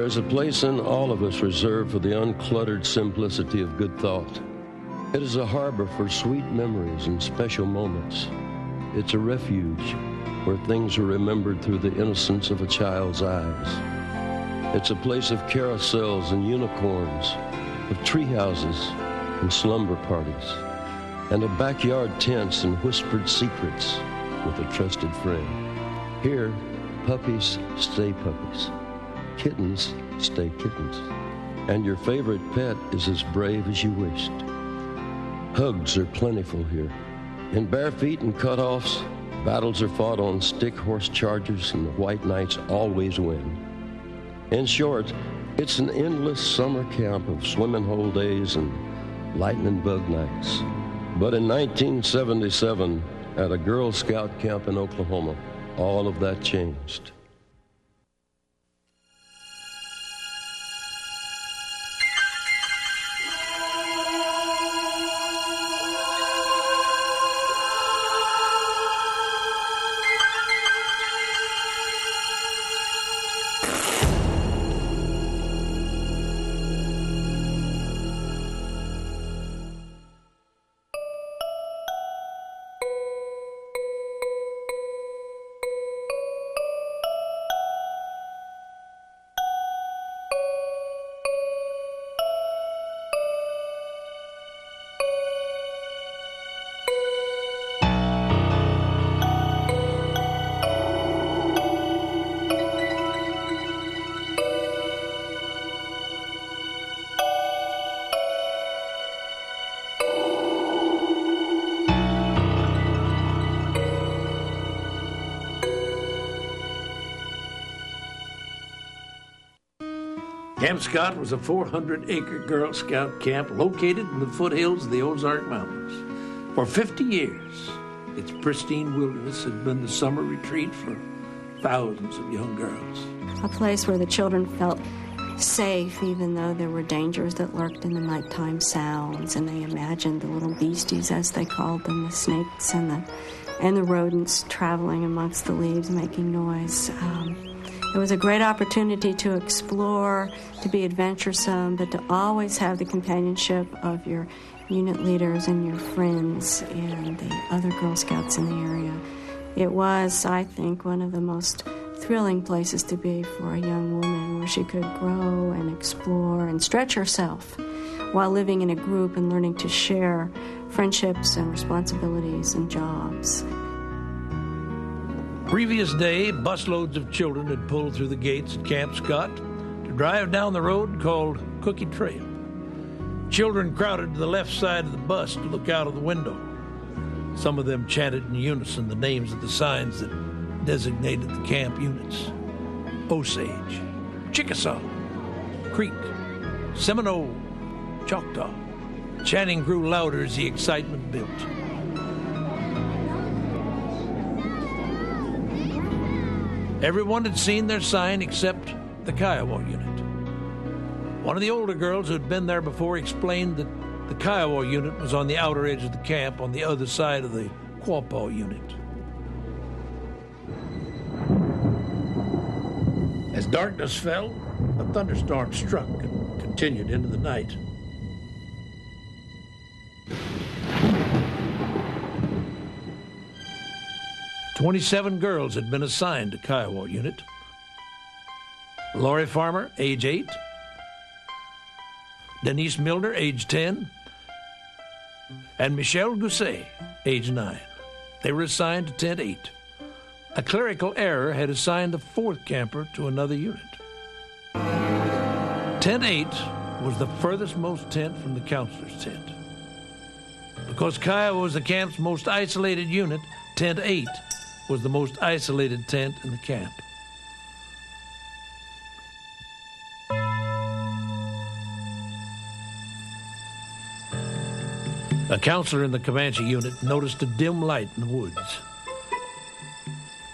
There's a place in all of us reserved for the uncluttered simplicity of good thought. It is a harbor for sweet memories and special moments. It's a refuge where things are remembered through the innocence of a child's eyes. It's a place of carousels and unicorns, of tree houses and slumber parties, and of backyard tents and whispered secrets with a trusted friend. Here, puppies stay puppies. Kittens stay kittens. And your favorite pet is as brave as you wished. Hugs are plentiful here. In bare feet and cutoffs, battles are fought on stick horse chargers, and the white knights always win. In short, it's an endless summer camp of swimming hole days and lightning bug nights. But in 1977, at a Girl Scout camp in Oklahoma, all of that changed. Camp Scott was a 400-acre Girl Scout camp located in the foothills of the Ozark Mountains. For 50 years, its pristine wilderness had been the summer retreat for thousands of young girls. A place where the children felt safe, even though there were dangers that lurked in the nighttime sounds, and they imagined the little beasties, as they called them, the snakes and the rodents traveling amongst the leaves, making noise. It was a great opportunity to explore, to be adventuresome, but to always have the companionship of your unit leaders and your friends and the other Girl Scouts in the area. It was, I think, one of the most thrilling places to be for a young woman, where she could grow and explore and stretch herself while living in a group and learning to share friendships and responsibilities and jobs. Previous day, busloads of children had pulled through the gates at Camp Scott to drive down the road called Cookie Trail. Children crowded to the left side of the bus to look out of the window. Some of them chanted in unison the names of the signs that designated the camp units: Osage, Chickasaw, Creek, Seminole, Choctaw. Chanting grew louder as the excitement built. Everyone had seen their sign except the Kiowa unit. One of the older girls who had been there before explained that the Kiowa unit was on the outer edge of the camp on the other side of the Quapaw unit. As darkness fell, a thunderstorm struck and continued into the night. "27 girls had been assigned to Kiowa unit. Lori Farmer, age 8. Denise Milner, age 10. And Michelle Guse, age 9. They were assigned to Tent 8. A clerical error had assigned the 4th camper to another unit. Tent 8 was the furthest most tent from the counselor's tent. Because Kiowa was the camp's most isolated unit, Tent 8 was the most isolated tent in the camp. A counselor in the Comanche unit noticed a dim light in the woods.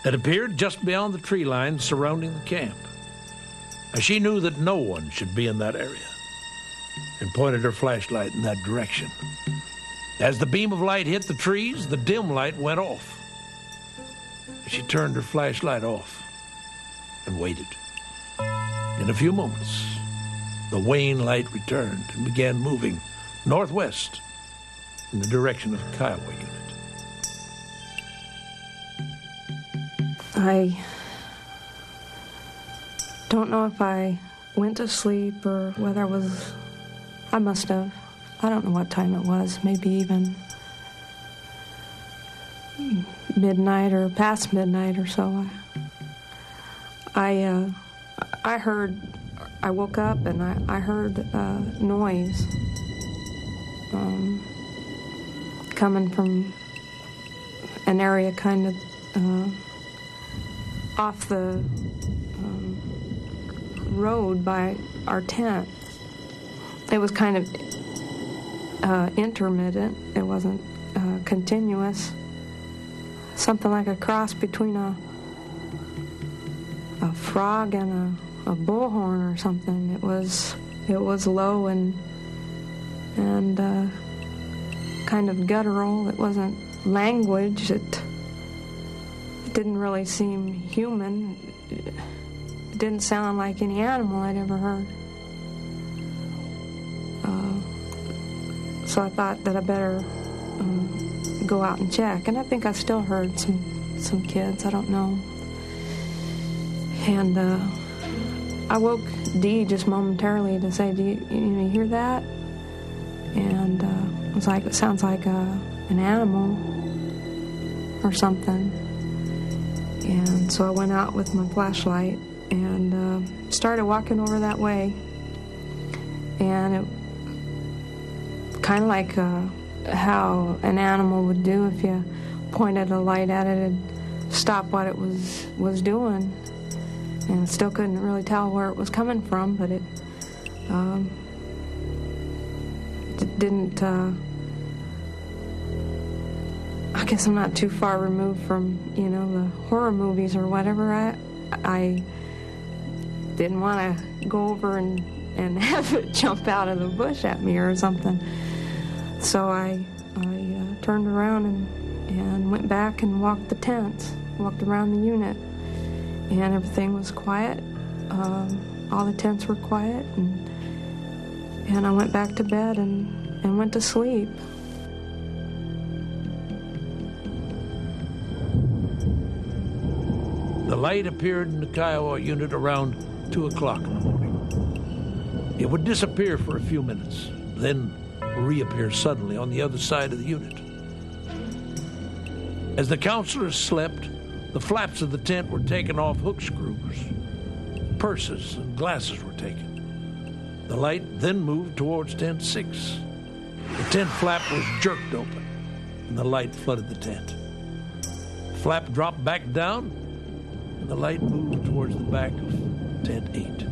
It appeared just beyond the tree line surrounding the camp. She knew that no one should be in that area and pointed her flashlight in that direction. As the beam of light hit the trees, the dim light went off. She turned her flashlight off and waited. In a few moments, the wane light returned and began moving northwest in the direction of the Kiowa unit. I don't know if I went to sleep or whether I must have. I don't know what time it was, maybe even midnight or past midnight or so. I woke up and I heard noise coming from an area kind of off the road by our tent. It was kind of intermittent. It wasn't continuous. Something like a cross between a frog and a bullhorn or something. It was low and kind of guttural. It wasn't language. It didn't really seem human. It didn't sound like any animal I'd ever heard. So I thought that I better go out and check. And I think I still heard some kids. I don't know. And I woke Dee just momentarily to say, "Do you hear that?" And it was like, it sounds like an animal or something. And so I went out with my flashlight and started walking over that way. And it kind of like how an animal would do if you pointed a light at it and stop what it was doing. And I still couldn't really tell where it was coming from, but it didn't. I guess I'm not too far removed from, the horror movies or whatever. I didn't want to go over and have it jump out of the bush at me or something. So I turned around and went back and walked the tents, walked around the unit, and everything was quiet. All the tents were quiet, and I went back to bed and went to sleep. The light appeared in the Kiowa unit around 2 o'clock in the morning. It would disappear for a few minutes, then reappear suddenly on the other side of the unit. As the counselors slept, the flaps of the tent were taken off hook screws. Purses and glasses were taken. The light then moved towards tent 6. The tent flap was jerked open, and the light flooded the tent. The flap dropped back down, and the light moved towards the back of tent 8.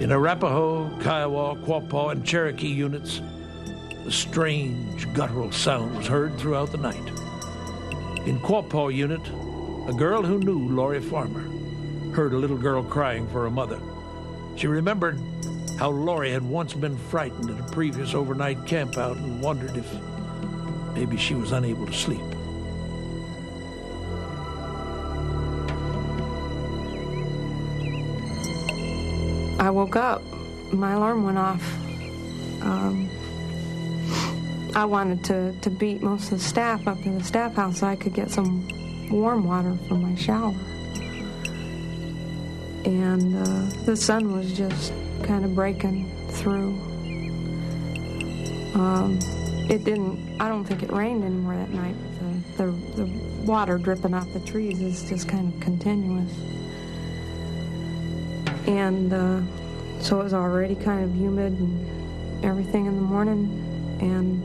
In Arapaho, Kiowa, Quapaw, and Cherokee units, the strange guttural sound was heard throughout the night. In Quapaw unit, a girl who knew Laurie Farmer heard a little girl crying for her mother. She remembered how Laurie had once been frightened at a previous overnight campout and wondered if maybe she was unable to sleep. I woke up. My alarm went off. I wanted to beat most of the staff up to the staff house so I could get some warm water for my shower. And the sun was just kind of breaking through. I don't think it rained anymore that night. The water dripping off the trees is just kind of continuous. And so it was already kind of humid and everything in the morning. And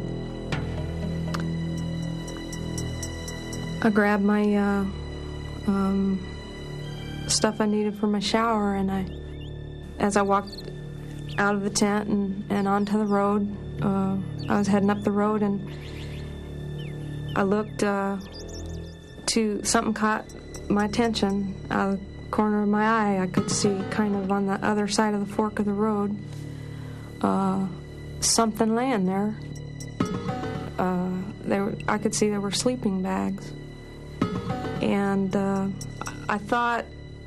I grabbed my stuff I needed for my shower, and as I walked out of the tent and onto the road, I was heading up the road, and I looked to something caught my attention. Out of the corner of my eye, I could see kind of on the other side of the fork of the road something laying there. I could see there were sleeping bags. And I thought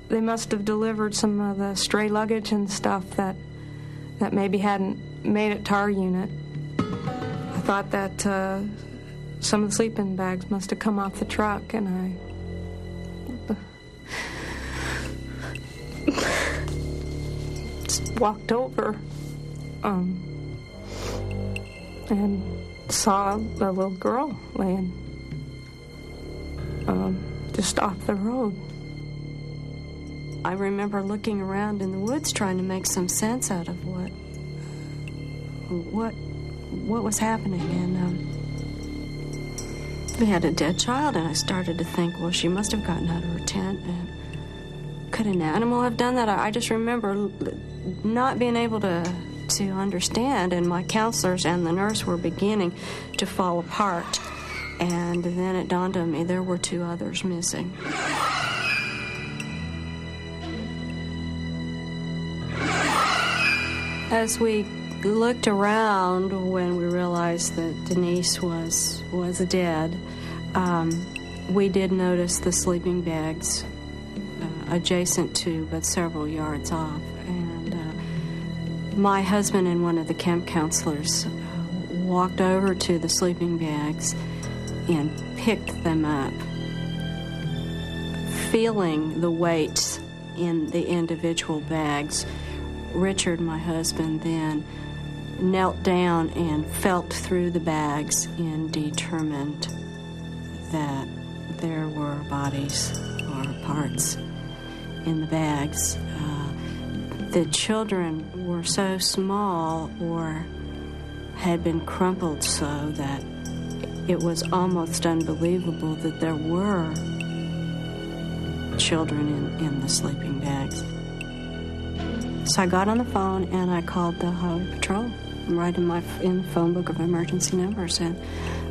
they must have delivered some of the stray luggage and stuff that maybe hadn't made it to our unit. I thought that some of the sleeping bags must have come off the truck, and I just walked over and saw a little girl laying just off the road. I remember looking around in the woods trying to make some sense out of what was happening, and we had a dead child, and I started to think, well, she must have gotten out of her tent, and could an animal have done that? I just remember not being able to understand, and my counselors and the nurse were beginning to fall apart, and then it dawned on me there were 2 others missing. As we looked around when we realized that Denise was dead, we did notice the sleeping bags adjacent to, but several yards off. And my husband and one of the camp counselors walked over to the sleeping bags and picked them up, feeling the weights in the individual bags. Richard, my husband, then knelt down and felt through the bags and determined that there were bodies or parts in the bags. The children were so small or had been crumpled so that it was almost unbelievable that there were children in the sleeping bags. So I got on the phone and I called the Highway Patrol, right in the phone book of emergency numbers, and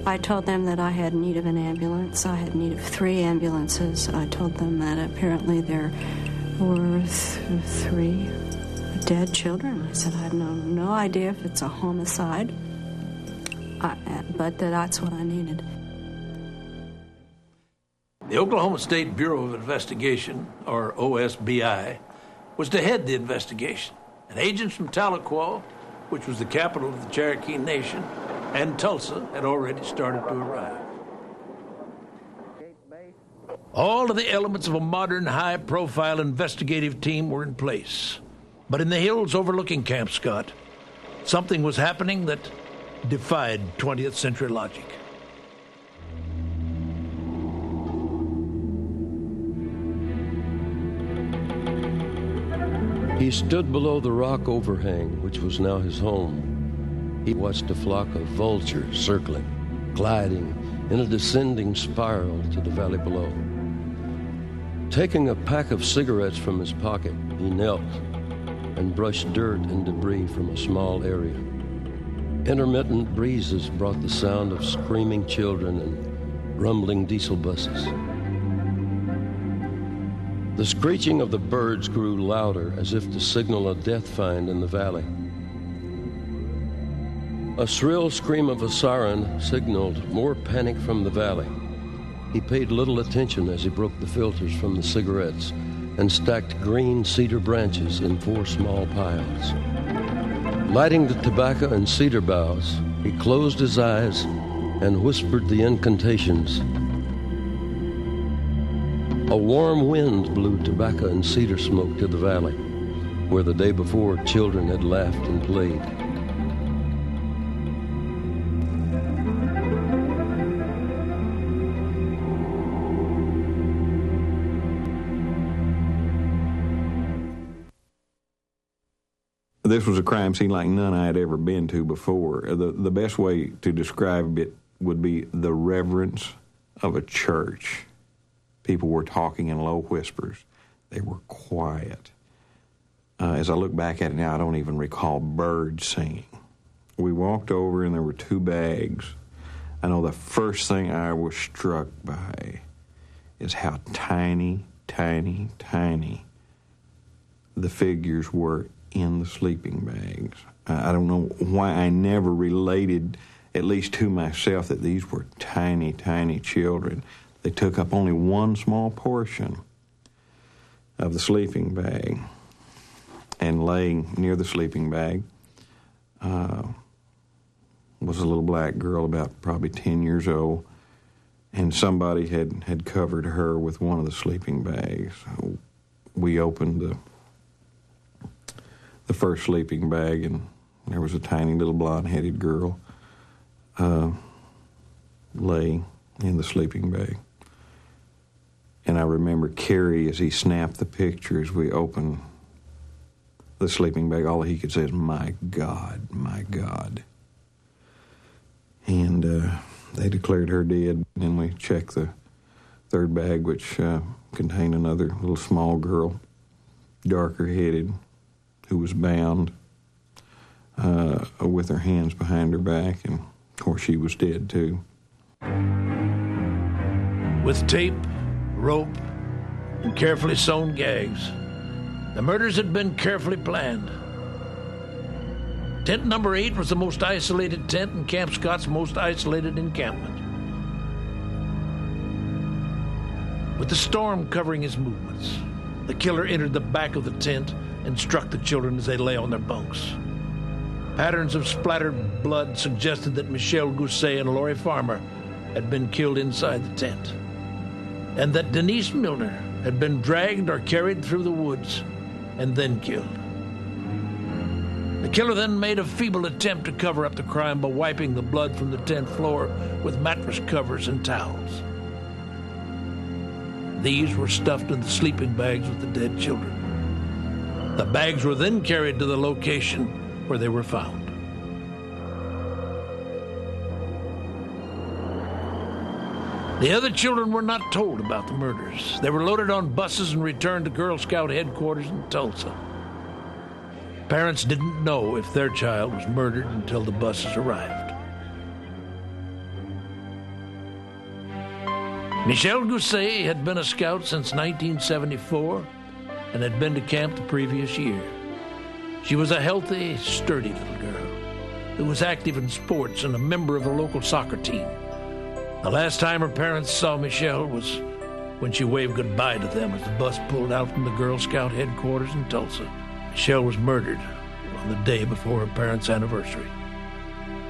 I told them that I had need of an ambulance. I had need of 3 ambulances. I told them that apparently there were 3 dead children. I said I had no idea if it's a homicide, but that's what I needed. The Oklahoma State Bureau of Investigation, or OSBI, was to head the investigation, and agents from Tahlequah, which was the capital of the Cherokee Nation, and Tulsa had already started to arrive. All of the elements of a modern, high-profile investigative team were in place. But in the hills overlooking Camp Scott, something was happening that defied 20th century logic. He stood below the rock overhang, which was now his home. He watched a flock of vultures circling, gliding in a descending spiral to the valley below. Taking a pack of cigarettes from his pocket, he knelt and brushed dirt and debris from a small area. Intermittent breezes brought the sound of screaming children and rumbling diesel buses. The screeching of the birds grew louder, as if to signal a death find in the valley. A shrill scream of a siren signaled more panic from the valley. He paid little attention as he broke the filters from the cigarettes and stacked green cedar branches in 4 small piles. Lighting the tobacco and cedar boughs, he closed his eyes and whispered the incantations. A warm wind blew tobacco and cedar smoke to the valley, where the day before children had laughed and played. This was a crime scene like none I had ever been to before. The best way to describe it would be the reverence of a church. People were talking in low whispers. They were quiet. As I look back at it now, I don't even recall birds singing. We walked over and there were 2 bags. I know the first thing I was struck by is how tiny, tiny, tiny the figures were in the sleeping bags. I don't know why I never related, at least to myself, that these were tiny, tiny children. They took up only one small portion of the sleeping bag. And laying near the sleeping bag was a little black girl about probably 10 years old, and somebody had covered her with one of the sleeping bags. We opened the first sleeping bag, and there was a tiny little blonde-headed girl laying in the sleeping bag. And I remember Kerry, as he snapped the picture, as we opened the sleeping bag, all he could say is, "My God, my God." And they declared her dead. And then we checked the third bag, which contained another little small girl, darker-headed, who was bound with her hands behind her back, and of course she was dead too. With tape, rope, and carefully sewn gags, the murders had been carefully planned. Tent number 8 was the most isolated tent in Camp Scott's most isolated encampment. With the storm covering his movements, the killer entered the back of the tent and struck the children as they lay on their bunks. Patterns of splattered blood suggested that Michelle Guse and Lori Farmer had been killed inside the tent, and that Denise Milner had been dragged or carried through the woods and then killed. The killer then made a feeble attempt to cover up the crime by wiping the blood from the tent floor with mattress covers and towels. These were stuffed in the sleeping bags with the dead children. The bags were then carried to the location where they were found. The other children were not told about the murders. They were loaded on buses and returned to Girl Scout headquarters in Tulsa. Parents didn't know if their child was murdered until the buses arrived. Michelle Guse had been a scout since 1974 and had been to camp the previous year. She was a healthy, sturdy little girl who was active in sports and a member of a local soccer team. The last time her parents saw Michelle was when she waved goodbye to them as the bus pulled out from the Girl Scout headquarters in Tulsa. Michelle was murdered on the day before her parents' anniversary.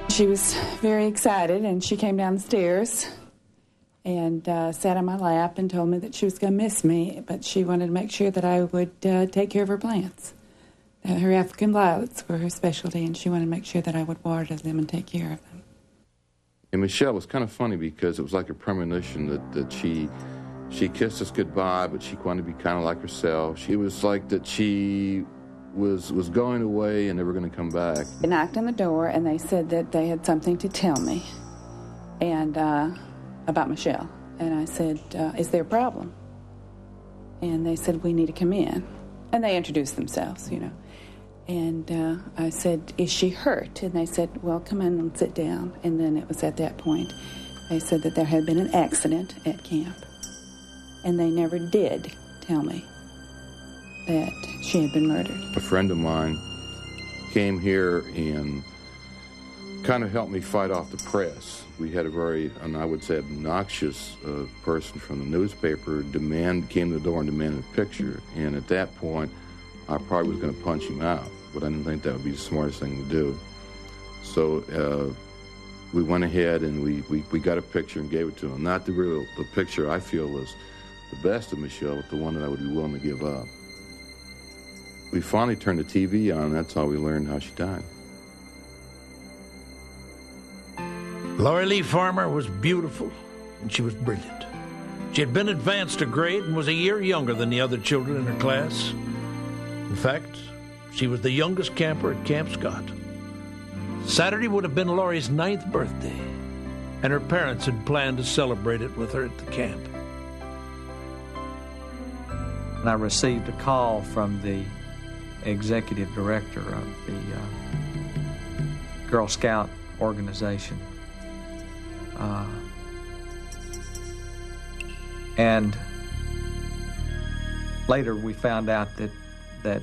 She was very excited, and she came down the stairs and sat on my lap and told me that she was going to miss me, but she wanted to make sure that I would take care of her plants. Her African violets were her specialty, and she wanted to make sure that I would water them and take care of them. And Michelle was kind of funny because it was like a premonition that she kissed us goodbye, but she wanted to be kind of like herself. She was like that she was going away and never going to come back. They knocked on the door, and they said that they had something to tell me and about Michelle. And I said, is there a problem? And they said, we need to come in. And they introduced themselves, you know. And I said, is she hurt? And they said, well, come in and sit down. And then it was at that point they said that there had been an accident at camp. And they never did tell me that she had been murdered. A friend of mine came here and kind of helped me fight off the press. We had a very, and I would say, obnoxious person from the newspaper came to the door and demanded a picture. And at that point, I probably was going to punch him out, but I didn't think that would be the smartest thing to do. So we went ahead and we got a picture and gave it to him. Not the picture I feel was the best of Michelle, but the one that I would be willing to give up. We finally turned the TV on, and that's how we learned how she died. Lori Lee Farmer was beautiful, and she was brilliant. She had been advanced a grade and was a year younger than the other children in her class. In fact, she was the youngest camper at Camp Scott. Saturday would have been Lori's 9th birthday, and her parents had planned to celebrate it with her at the camp. And I received a call from the executive director of the Girl Scout organization. And later we found out that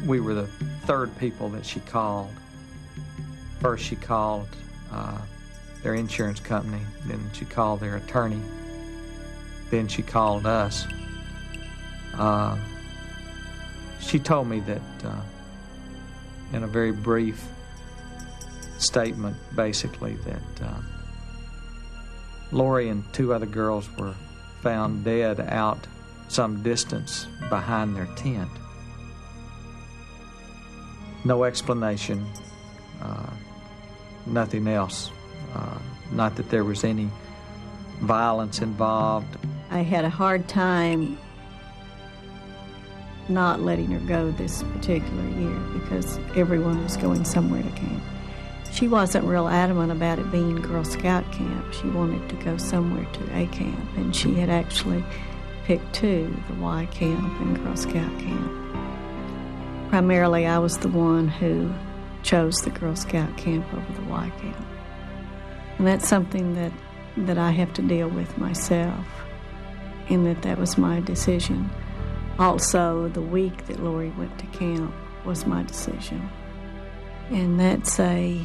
we were the third people that she called. First she called their insurance company, then she called their attorney, then she called us. She told me that in a very brief statement, basically, that Lori and two other girls were found dead out some distance behind their tent. No explanation, nothing else. Not that there was any violence involved. I had a hard time not letting her go this particular year because everyone was going somewhere to camp. She wasn't real adamant about it being Girl Scout camp. She wanted to go somewhere to a camp, and she had actually picked two, the Y camp and Girl Scout camp. Primarily, I was the one who chose the Girl Scout camp over the Y camp. And that's something that I have to deal with myself, in that was my decision. Also, the week that Lori went to camp was my decision. And that's a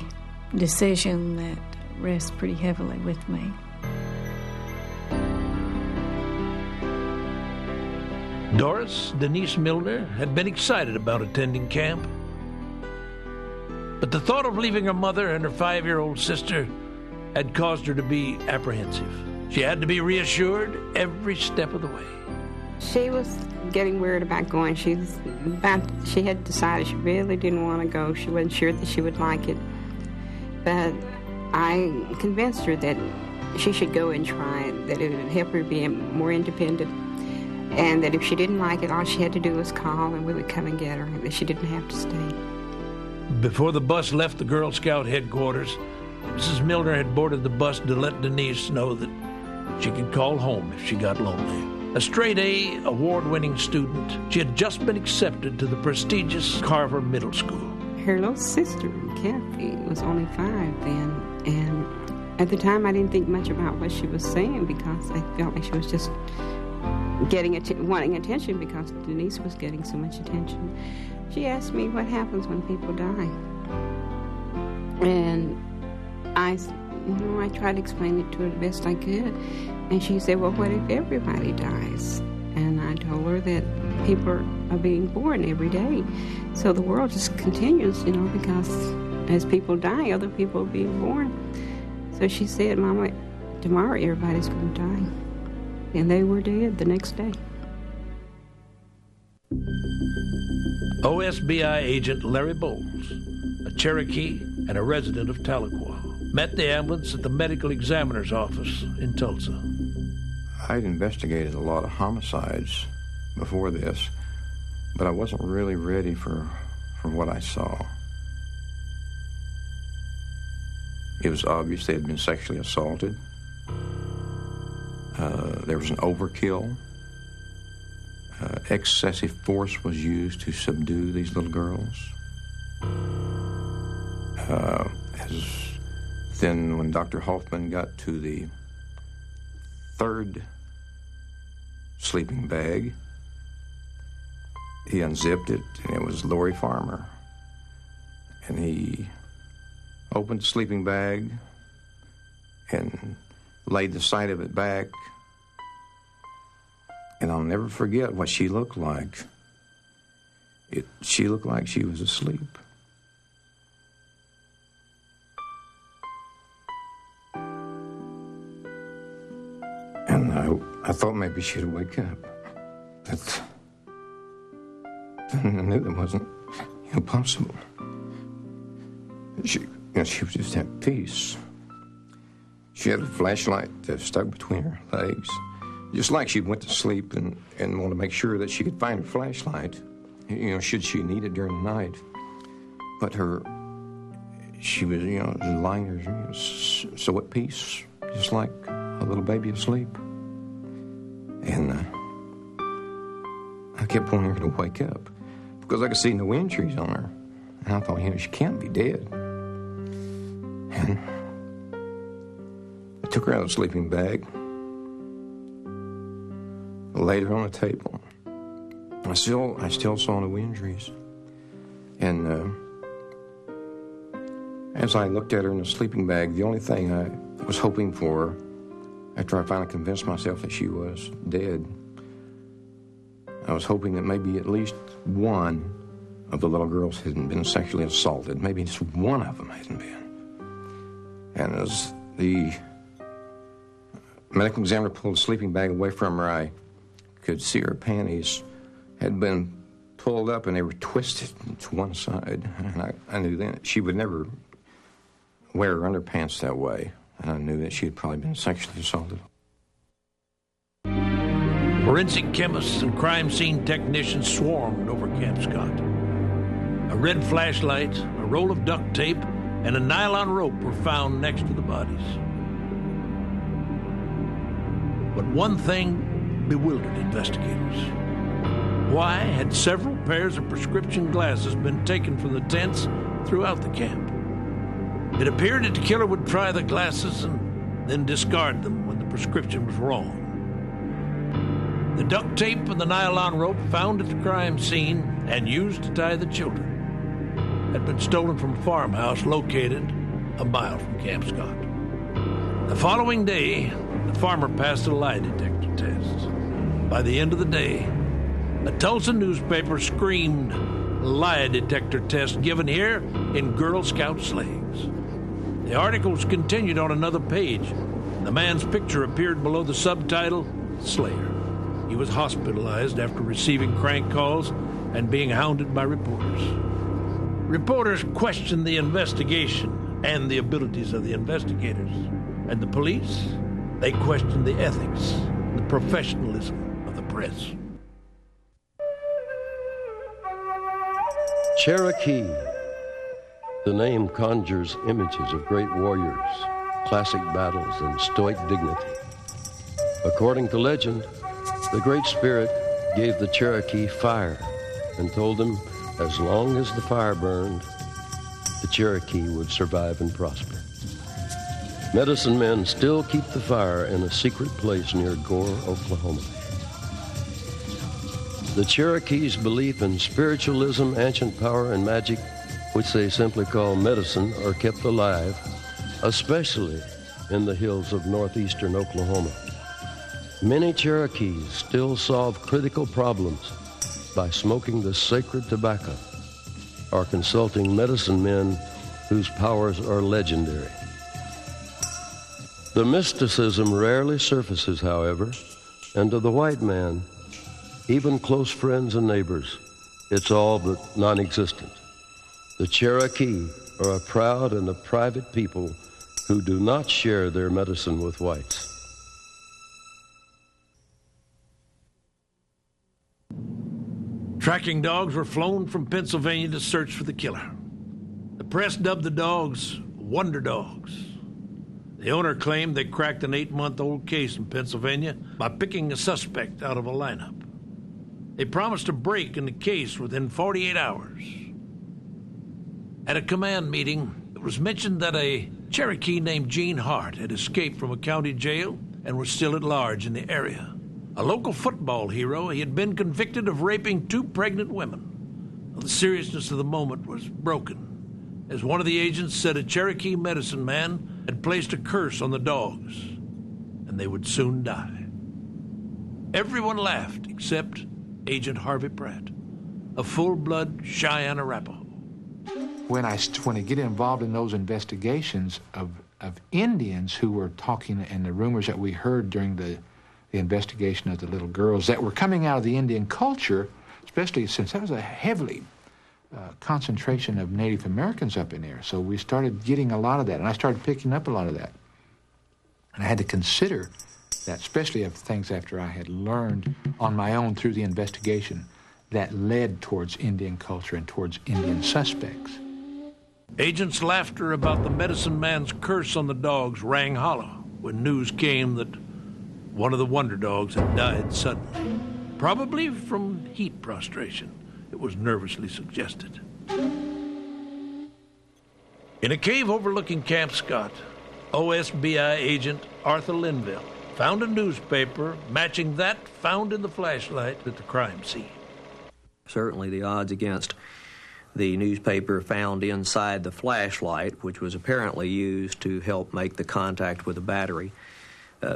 decision that rests pretty heavily with me. Doris Denise Milner had been excited about attending camp. But the thought of leaving her mother and her 5-year-old sister had caused her to be apprehensive. She had to be reassured every step of the way. She was getting weird about going. She had decided she really didn't want to go. She wasn't sure that she would like it. But I convinced her that she should go and try it, that it would help her be more independent, and that if she didn't like it, all she had to do was call and we would come and get her, that she didn't have to stay. Before the bus left the Girl Scout headquarters, Mrs. Milner had boarded the bus to let Denise know that she could call home if she got lonely. A straight-A, award-winning student, she had just been accepted to the prestigious Carver Middle School. Her little sister, Kathy, was only 5 then, and at the time I didn't think much about what she was saying because I felt like she was just wanting attention because Denise was getting so much attention. She asked me what happens when people die. And I tried to explain it to her the best I could. And she said, well, what if everybody dies? And I told her that people are being born every day. So the world just continues, because as people die, other people are being born. So she said, Mama, tomorrow everybody's going to die. And they were dead the next day. OSBI agent Larry Bowles, a Cherokee and a resident of Tahlequah, met the ambulance at the medical examiner's office in Tulsa. I'd investigated a lot of homicides before this, but I wasn't really ready for what I saw. It was obvious they had been sexually assaulted. There was an overkill. Excessive force was used to subdue these little girls. Then when Dr. Hoffman got to the third sleeping bag, he unzipped it, and it was Lori Farmer. And he opened the sleeping bag and laid the side of it back. And I'll never forget what she looked like. She looked like she was asleep. And I thought maybe she'd wake up. But I knew that wasn't possible. She was just at peace. She had a flashlight stuck between her legs, just like she went to sleep and wanted to make sure that she could find her flashlight, should she need it during the night. But she was, lying there, so at peace, just like a little baby asleep. And I kept wanting her to wake up because I could see no injuries on her. And I thought, she can't be dead. And I took her out of the sleeping bag, laid her on a table. I still saw no injuries. And as I looked at her in the sleeping bag, the only thing I was hoping for, after I finally convinced myself that she was dead, I was hoping that maybe at least one of the little girls hadn't been sexually assaulted. Maybe just one of them hadn't been. And as the medical examiner pulled the sleeping bag away from her, I could see her panties had been pulled up and they were twisted to one side. And I knew then she would never wear her underpants that way. And I knew that she had probably been sexually assaulted. Forensic chemists and crime scene technicians swarmed over Camp Scott. A red flashlight, a roll of duct tape, and a nylon rope were found next to the bodies. But one thing bewildered investigators. Why had several pairs of prescription glasses been taken from the tents throughout the camp? It appeared that the killer would try the glasses and then discard them when the prescription was wrong. The duct tape and the nylon rope found at the crime scene and used to tie the children had been stolen from a farmhouse located a mile from Camp Scott. The following day, the farmer passed a lie detector test. By the end of the day, a Tulsa newspaper screamed, "Lie detector test given here in Girl Scout slangs." The articles continued on another page. The man's picture appeared below the subtitle, "Slayer." He was hospitalized after receiving crank calls and being hounded by reporters. Reporters questioned the investigation and the abilities of the investigators. And the police, they questioned the ethics, the professionalism of the press. Cherokee. The name conjures images of great warriors, classic battles, and stoic dignity. According to legend, the Great Spirit gave the Cherokee fire and told them as long as the fire burned, the Cherokee would survive and prosper. Medicine men still keep the fire in a secret place near Gore, Oklahoma. The Cherokees' belief in spiritualism, ancient power, and magic, which they simply call medicine, are kept alive, especially in the hills of northeastern Oklahoma. Many Cherokees still solve critical problems by smoking the sacred tobacco or consulting medicine men whose powers are legendary. The mysticism rarely surfaces, however, and to the white man, even close friends and neighbors, it's all but non-existent. The Cherokee are a proud and a private people who do not share their medicine with whites. Tracking dogs were flown from Pennsylvania to search for the killer. The press dubbed the dogs Wonder Dogs. The owner claimed they cracked an 8-month-old case in Pennsylvania by picking a suspect out of a lineup. They promised a break in the case within 48 hours. At a command meeting, it was mentioned that a Cherokee named Gene Hart had escaped from a county jail and was still at large in the area. A local football hero, he had been convicted of raping 2 pregnant women. The seriousness of the moment was broken, as one of the agents said a Cherokee medicine man had placed a curse on the dogs, and they would soon die. Everyone laughed except Agent Harvey Pratt, a full-blood Cheyenne Arapaho. When I get involved in those investigations of Indians who were talking, and the rumors that we heard during the investigation of the little girls that were coming out of the Indian culture, especially since that was a heavily concentration of Native Americans up in there. So we started getting a lot of that, and I started picking up a lot of that. And I had to consider that, especially of things after I had learned on my own through the investigation that led towards Indian culture and towards Indian suspects. Agents' laughter about the medicine man's curse on the dogs rang hollow when news came that one of the Wonder Dogs had died suddenly, probably from heat prostration, it was nervously suggested. In a cave overlooking Camp Scott, OSBI agent Arthur Linville found a newspaper matching that found in the flashlight at the crime scene. Certainly the odds against the newspaper found inside the flashlight, which was apparently used to help make the contact with the battery,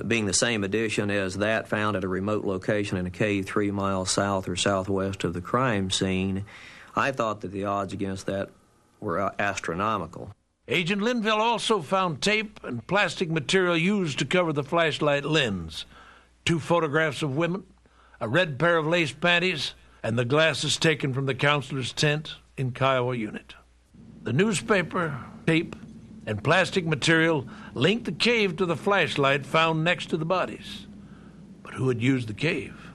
being the same edition as that found at a remote location in a cave 3 miles south or southwest of the crime scene, I thought that the odds against that were astronomical. Agent Linville also found tape and plastic material used to cover the flashlight lens, 2 photographs of women, a red pair of lace panties, and the glasses taken from the counselor's tent in Kiowa unit. The newspaper, tape, and plastic material linked the cave to the flashlight found next to the bodies. But who had used the cave?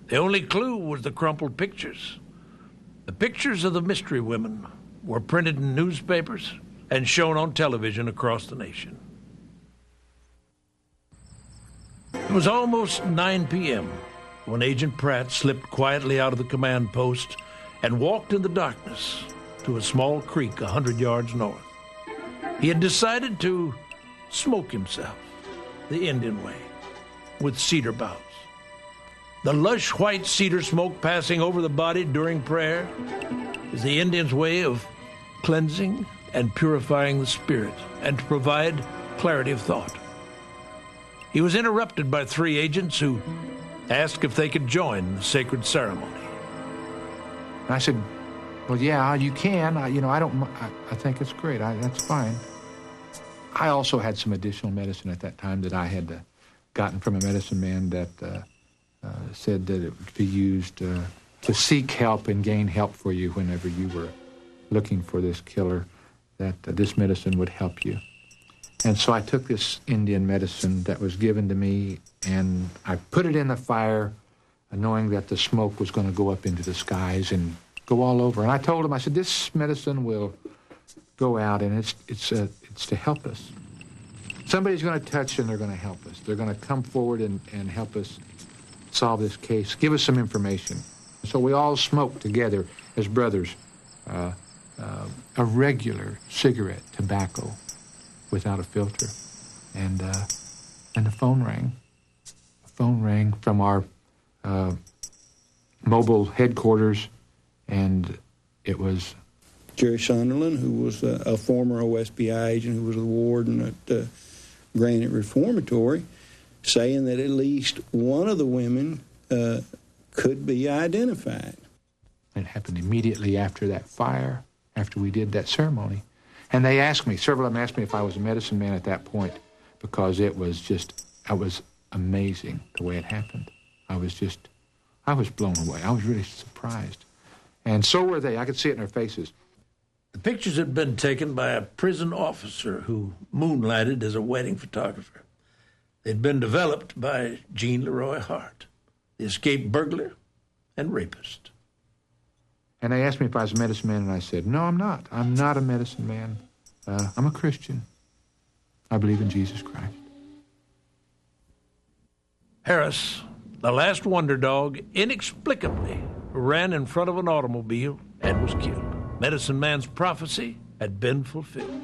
The only clue was the crumpled pictures. The pictures of the mystery women were printed in newspapers and shown on television across the nation. It was almost 9 p.m. when Agent Pratt slipped quietly out of the command post and walked in the darkness to a small creek 100 yards north. He had decided to smoke himself the Indian way, with cedar boughs. The lush white cedar smoke passing over the body during prayer is the Indian's way of cleansing and purifying the spirit and to provide clarity of thought. He was interrupted by 3 agents who asked if they could join the sacred ceremony. I said, well, yeah, you can. I think it's great. That's fine. I also had some additional medicine at that time that I had gotten from a medicine man that said that it would be used to seek help and gain help for you whenever you were looking for this killer, that this medicine would help you. And so I took this Indian medicine that was given to me, and I put it in the fire, knowing that the smoke was going to go up into the skies and go all over. And I told him, I said, this medicine will go out, and it's to help us. Somebody's going to touch, and they're going to help us. They're going to come forward and help us solve this case, give us some information. So we all smoked together as brothers, a regular cigarette, tobacco, without a filter. And the phone rang. The phone rang from our mobile headquarters, and it was Jerry Sunderland, who was a former OSBI agent who was a warden at Granite Reformatory, saying that at least one of the women could be identified. It happened immediately after that fire, after we did that ceremony. And they asked me, several of them asked me if I was a medicine man at that point, because it was amazing the way it happened. I was blown away. I was really surprised. And so were they. I could see it in their faces. The pictures had been taken by a prison officer who moonlighted as a wedding photographer. They'd been developed by Gene Leroy Hart, the escaped burglar and rapist. And they asked me if I was a medicine man, and I said, no, I'm not. I'm not a medicine man. I'm a Christian. I believe in Jesus Christ. Harris, the last wonder dog, inexplicably ran in front of an automobile and was killed. Medicine man's prophecy had been fulfilled.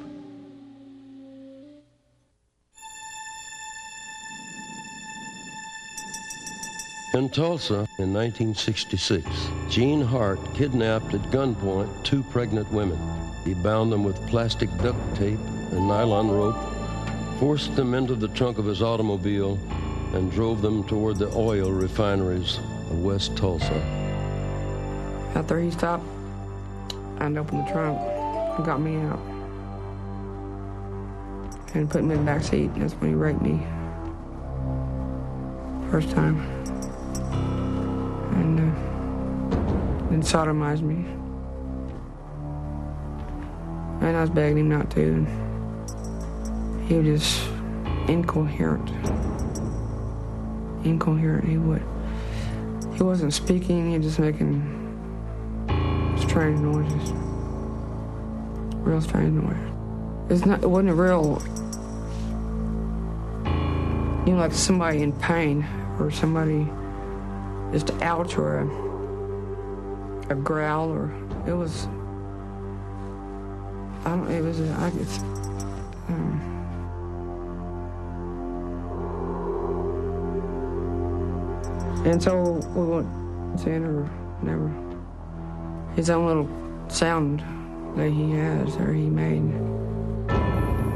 In Tulsa in 1966, Gene Hart kidnapped at gunpoint 2 pregnant women. He bound them with plastic duct tape and nylon rope, forced them into the trunk of his automobile, and drove them toward the oil refineries of West Tulsa. After he stopped, I opened the trunk and got me out and put me in the back seat. That's when he raped me. First time. And then sodomized me. And I was begging him not to. And he was just incoherent. He wasn't speaking, he was just making strange noises. Real strange noises. It wasn't a real, like somebody in pain or somebody just ouch or a growl, or it was, and so we went to enter, whatever. His own little sound that he has, or he made.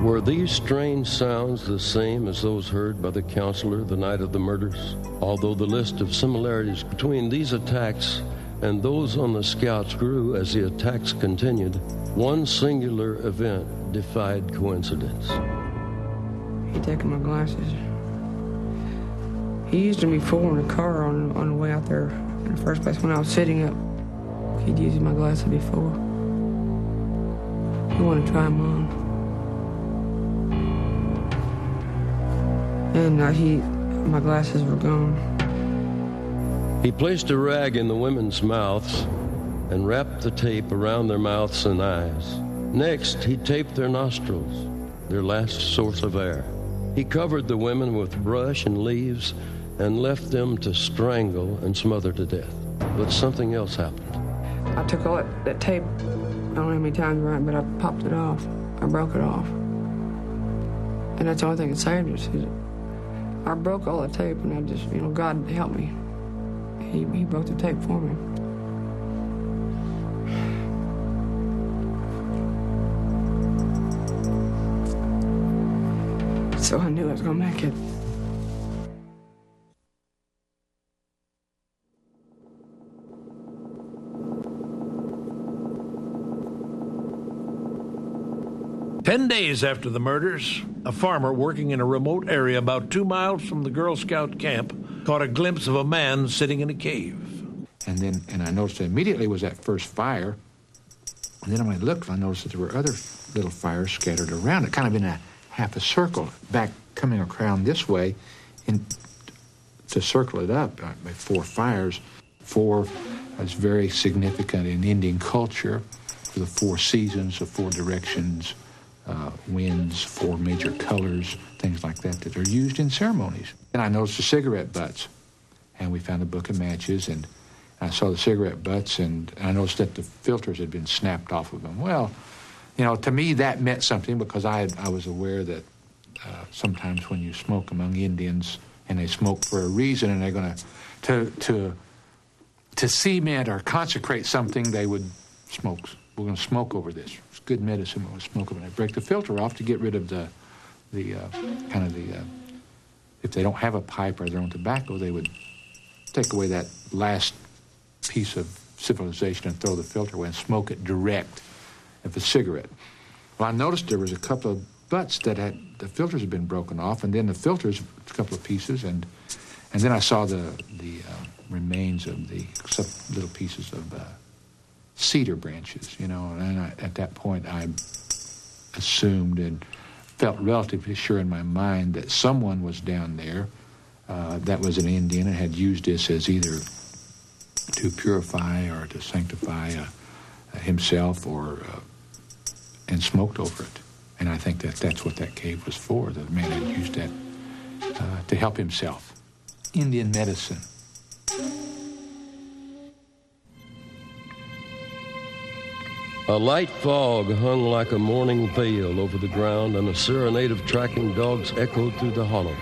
Were these strange sounds the same as those heard by the counselor the night of the murders? Although the list of similarities between these attacks and those on the scouts grew as the attacks continued, one singular event defied coincidence. He taken my glasses. He used them before in the car on the way out there in the first place when I was sitting up. He'd used my glasses before. He wanted to try them on. And my glasses were gone. He placed a rag in the women's mouths and wrapped the tape around their mouths and eyes. Next, he taped their nostrils, their last source of air. He covered the women with brush and leaves and left them to strangle and smother to death. But something else happened. I took all that tape, I don't know how many times right, but I popped it off. I broke it off. And that's the only thing that saved us. I broke all the tape, and I just, God helped me. He broke the tape for me. So I knew I was going to make it. Ten days after the murders, a farmer working in a remote area about 2 miles from the Girl Scout camp caught a glimpse of a man sitting in a cave. And I noticed immediately was that first fire. And then when I looked, I noticed that there were other little fires scattered around it, kind of in a half a circle, back coming around this way, and to circle it up by 4 fires. 4 is very significant in Indian culture for the 4 seasons, the 4 directions, winds, 4 major colors, things like that are used in ceremonies. And I noticed the cigarette butts, and we found a book of matches, and I saw the cigarette butts, and I noticed that the filters had been snapped off of them. Well, to me that meant something, because I was aware that sometimes when you smoke among Indians, and they smoke for a reason, and they're going to cement or consecrate something, they would smoke. We're going to smoke over this. It's good medicine. We're going to smoke over it. I break the filter off to get rid of if they don't have a pipe or their own tobacco, they would take away that last piece of civilization and throw the filter away and smoke it direct of a cigarette. Well, I noticed there was a couple of butts that had the filters had been broken off, and then the filters, a couple of pieces, and then I saw the remains of the little pieces of cedar branches, and at that point I assumed and felt relatively sure in my mind that someone was down there that was an Indian and had used this as either to purify or to sanctify himself and smoked over it. And I think that's what that cave was for. The man had used that to help himself. Indian medicine. A light fog hung like a morning veil over the ground, and a serenade of tracking dogs echoed through the hollows.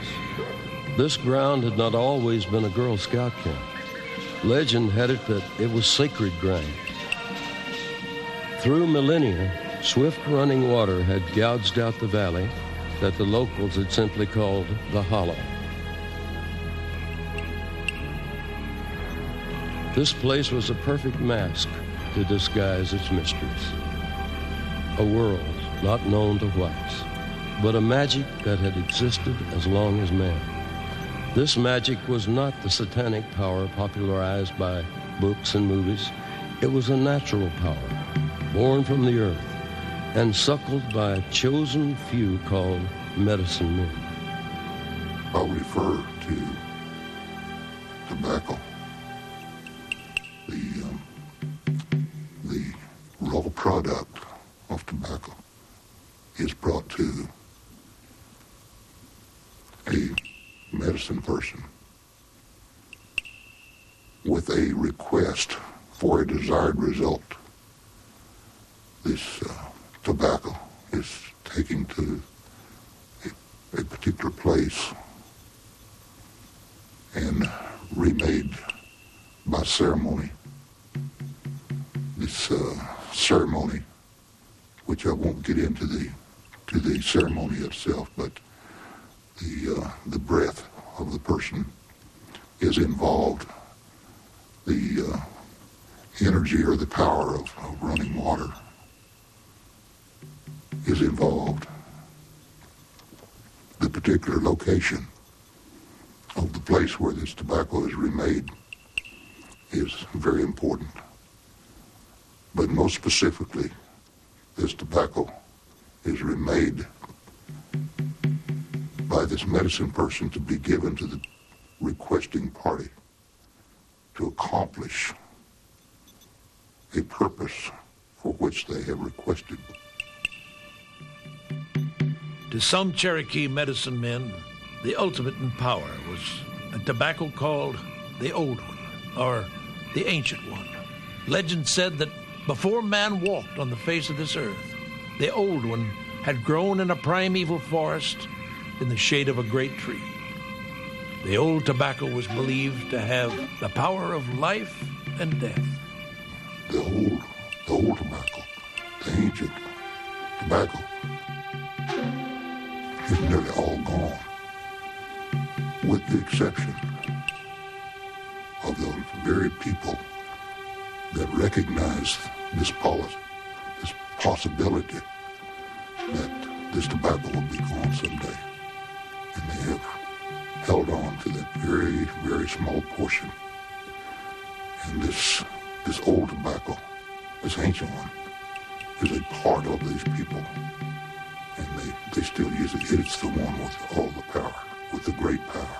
This ground had not always been a Girl Scout camp. Legend had it that it was sacred ground. Through millennia, swift running water had gouged out the valley that the locals had simply called the Hollow. This place was a perfect mask to disguise its mysteries. A world not known to whites, but a magic that had existed as long as man. This magic was not the satanic power popularized by books and movies. It was a natural power, born from the earth, and suckled by a chosen few called medicine men. I'll refer to tobacco. The raw product of tobacco is brought to a medicine person with a request for a desired result. This tobacco is taken to a particular place and remade by ceremony. This ceremony, which I won't get into the to the ceremony itself, but the breath of the person is involved. The energy or the power of running water is involved. The particular location of the place where this tobacco is remade is very important. But most specifically, this tobacco is remade by this medicine person to be given to the requesting party to accomplish a purpose for which they have requested. To some Cherokee medicine men, the ultimate in power was a tobacco called the Old One, or the Ancient One. Legend said that before man walked on the face of this earth, the Old One had grown in a primeval forest in the shade of a great tree. The old tobacco was believed to have the power of life and death. The old tobacco, the ancient tobacco, is nearly all gone, with the exception of those very people that recognize this policy, this possibility that this tobacco will be gone someday. And they have held on to that very, very small portion. And this old tobacco, this ancient one, is a part of these people. And they still use it. It's the one with all the power, with the great power.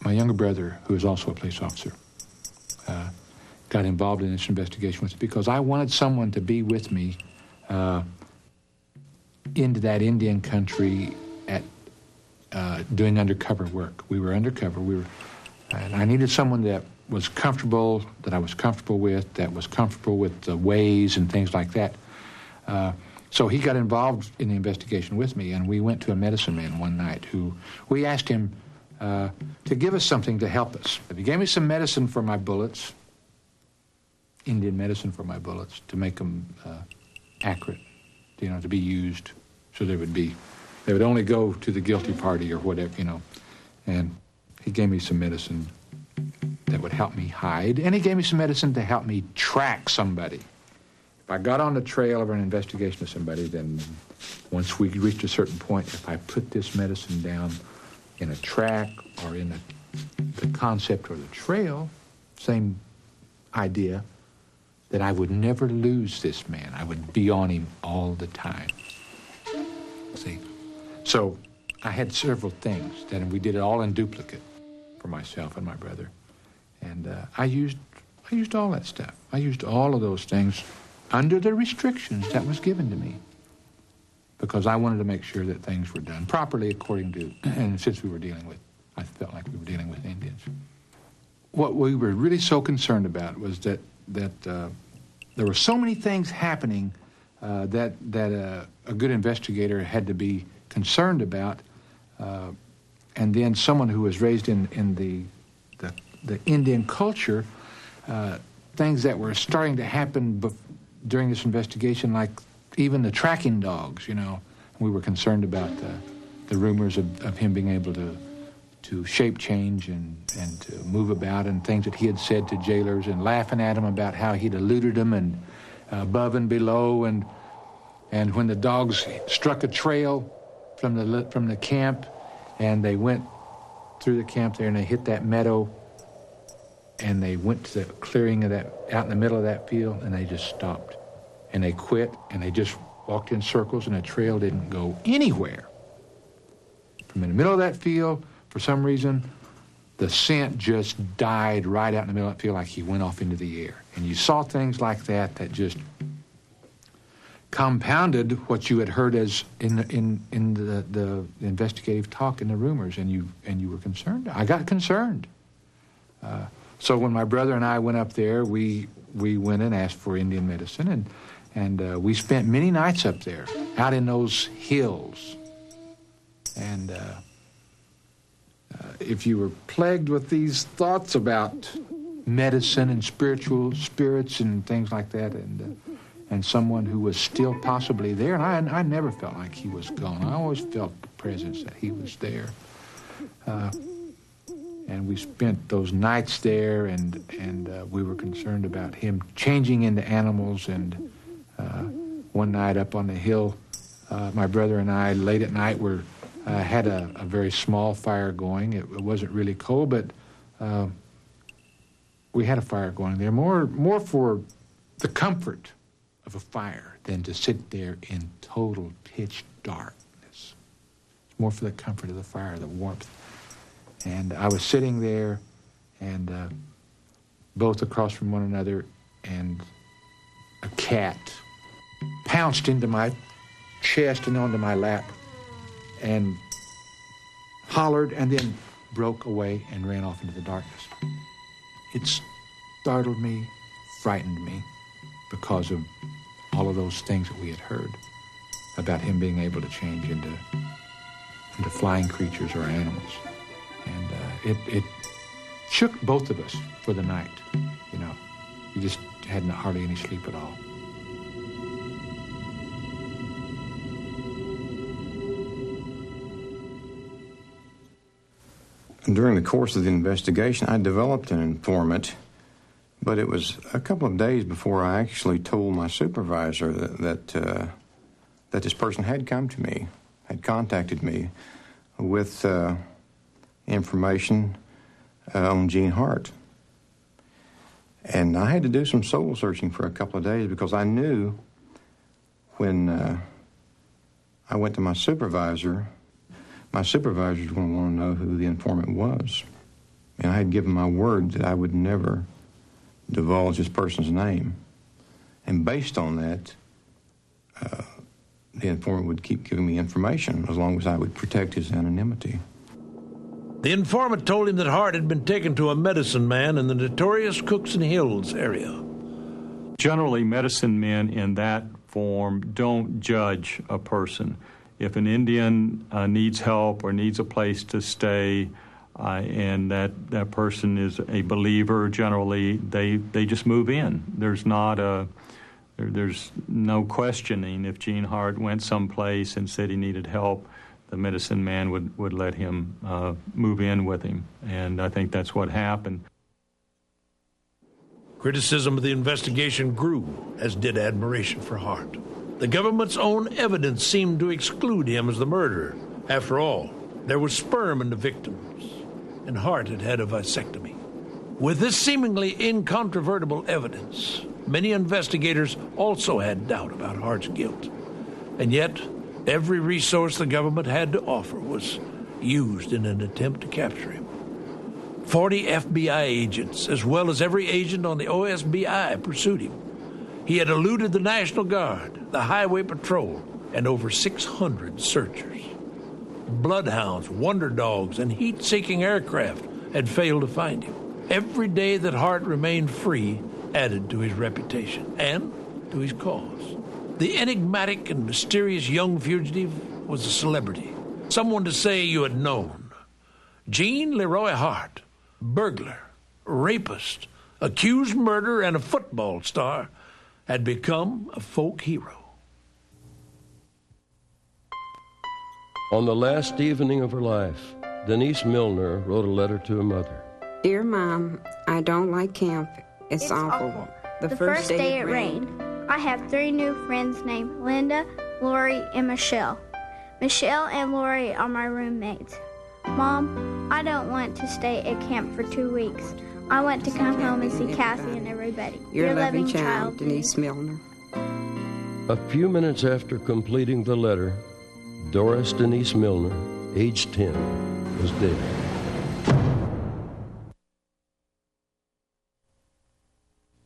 My younger brother, who is also a police officer, got involved in this investigation with me because I wanted someone to be with me into that Indian country at doing undercover work. We were undercover. And I needed someone that was comfortable, that I was comfortable with, that was comfortable with the ways and things like that. So he got involved in the investigation with me, and we went to a medicine man one night who we asked him to give us something to help us. He gave me some medicine for my bullets, Indian medicine for my bullets, to make them accurate, to be used so they would only go to the guilty party or whatever, And he gave me some medicine that would help me hide, and he gave me some medicine to help me track somebody. If I got on the trail of an investigation of somebody, then once we reached a certain point, if I put this medicine down in a track or in the concept or the trail, same idea, that I would never lose this man. I would be on him all the time. See? So I had several things, and we did it all in duplicate for myself and my brother. And I used all that stuff. I used all of those things under the restrictions that was given to me, because I wanted to make sure that things were done properly according to, and since I felt like we were dealing with Indians. What we were really so concerned about was that there were so many things happening that a good investigator had to be concerned about, and then someone who was raised in the Indian culture, things that were starting to happen during this investigation, like even the tracking dogs, We were concerned about the rumors of him being able to shape change and to move about, and things that he had said to jailers, and laughing at them about how he'd eluded them and above and below, and when the dogs struck a trail from the camp, and they went through the camp there and they hit that meadow, and they went to the clearing of that, out in the middle of that field, and they just stopped, and they quit, and they just walked in circles, and the trail didn't go anywhere. From in the middle of that field, for some reason, the scent just died right out in the middle of that field, like he went off into the air. And you saw things like that just compounded what you had heard as in the investigative talk and the rumors, and you were concerned. I got concerned. So when my brother and I went up there, we went and asked for Indian medicine, and we spent many nights up there, out in those hills. And if you were plagued with these thoughts about medicine and spiritual spirits and things like that, and someone who was still possibly there. And I never felt like he was gone. I always felt the presence that he was there. And we spent those nights there, and we were concerned about him changing into animals. And one night up on the hill, my brother and I, late at night, had a very small fire going. It wasn't really cold, but we had a fire going there, more for the comfort of a fire than to sit there in total pitch darkness. More for the comfort of the fire, the warmth. And I was sitting there, and both across from one another, and a cat pounced into my chest and onto my lap and hollered and then broke away and ran off into the darkness. It startled me, frightened me, because of all of those things that we had heard about him being able to change into flying creatures or animals. And it shook both of us for the night, you know. We just had hardly any sleep at all. During the course of the investigation, I developed an informant, but it was a couple of days before I actually told my supervisor that this person had come to me, had contacted me with information on Gene Hart. And I had to do some soul searching for a couple of days because I knew when I went to my supervisor was going to want to know who the informant was. And I had given my word that I would never divulge this person's name. And based on that, the informant would keep giving me information as long as I would protect his anonymity. The informant told him that Hart had been taken to a medicine man in the notorious Cookson Hills area. Generally, medicine men in that form don't judge a person. If an Indian needs help or needs a place to stay, and that person is a believer, generally they just move in. There's no questioning. If Gene Hart went someplace and said he needed help, the medicine man would let him move in with him, and I think that's what happened. Criticism of the investigation grew, as did admiration for Hart. The government's own evidence seemed to exclude him as the murderer. After all, there was sperm in the victims, and Hart had had a vasectomy. With this seemingly incontrovertible evidence, many investigators also had doubt about Hart's guilt. And yet, every resource the government had to offer was used in an attempt to capture him. 40 FBI agents, as well as every agent on the OSBI, pursued him. He had eluded the National Guard, the Highway Patrol, and over 600 searchers. Bloodhounds, wonder dogs, and heat-seeking aircraft had failed to find him. Every day that Hart remained free added to his reputation and to his cause. The enigmatic and mysterious young fugitive was a celebrity, someone to say you had known. Gene Leroy Hart, burglar, rapist, accused murderer, and a football star, had become a folk hero. On the last evening of her life, Denise Milner wrote a letter to her mother. Dear Mom, I don't like camp. It's awful. The first day it rained. I have 3 new friends named Linda, Lori, and Michelle. Michelle and Lori are my roommates. Mom, I don't want to stay at camp for 2 weeks. I want to come home and see Kathy and everybody. Your loving child, Denise Milner. A few minutes after completing the letter, Doris Denise Milner, age 10, was dead.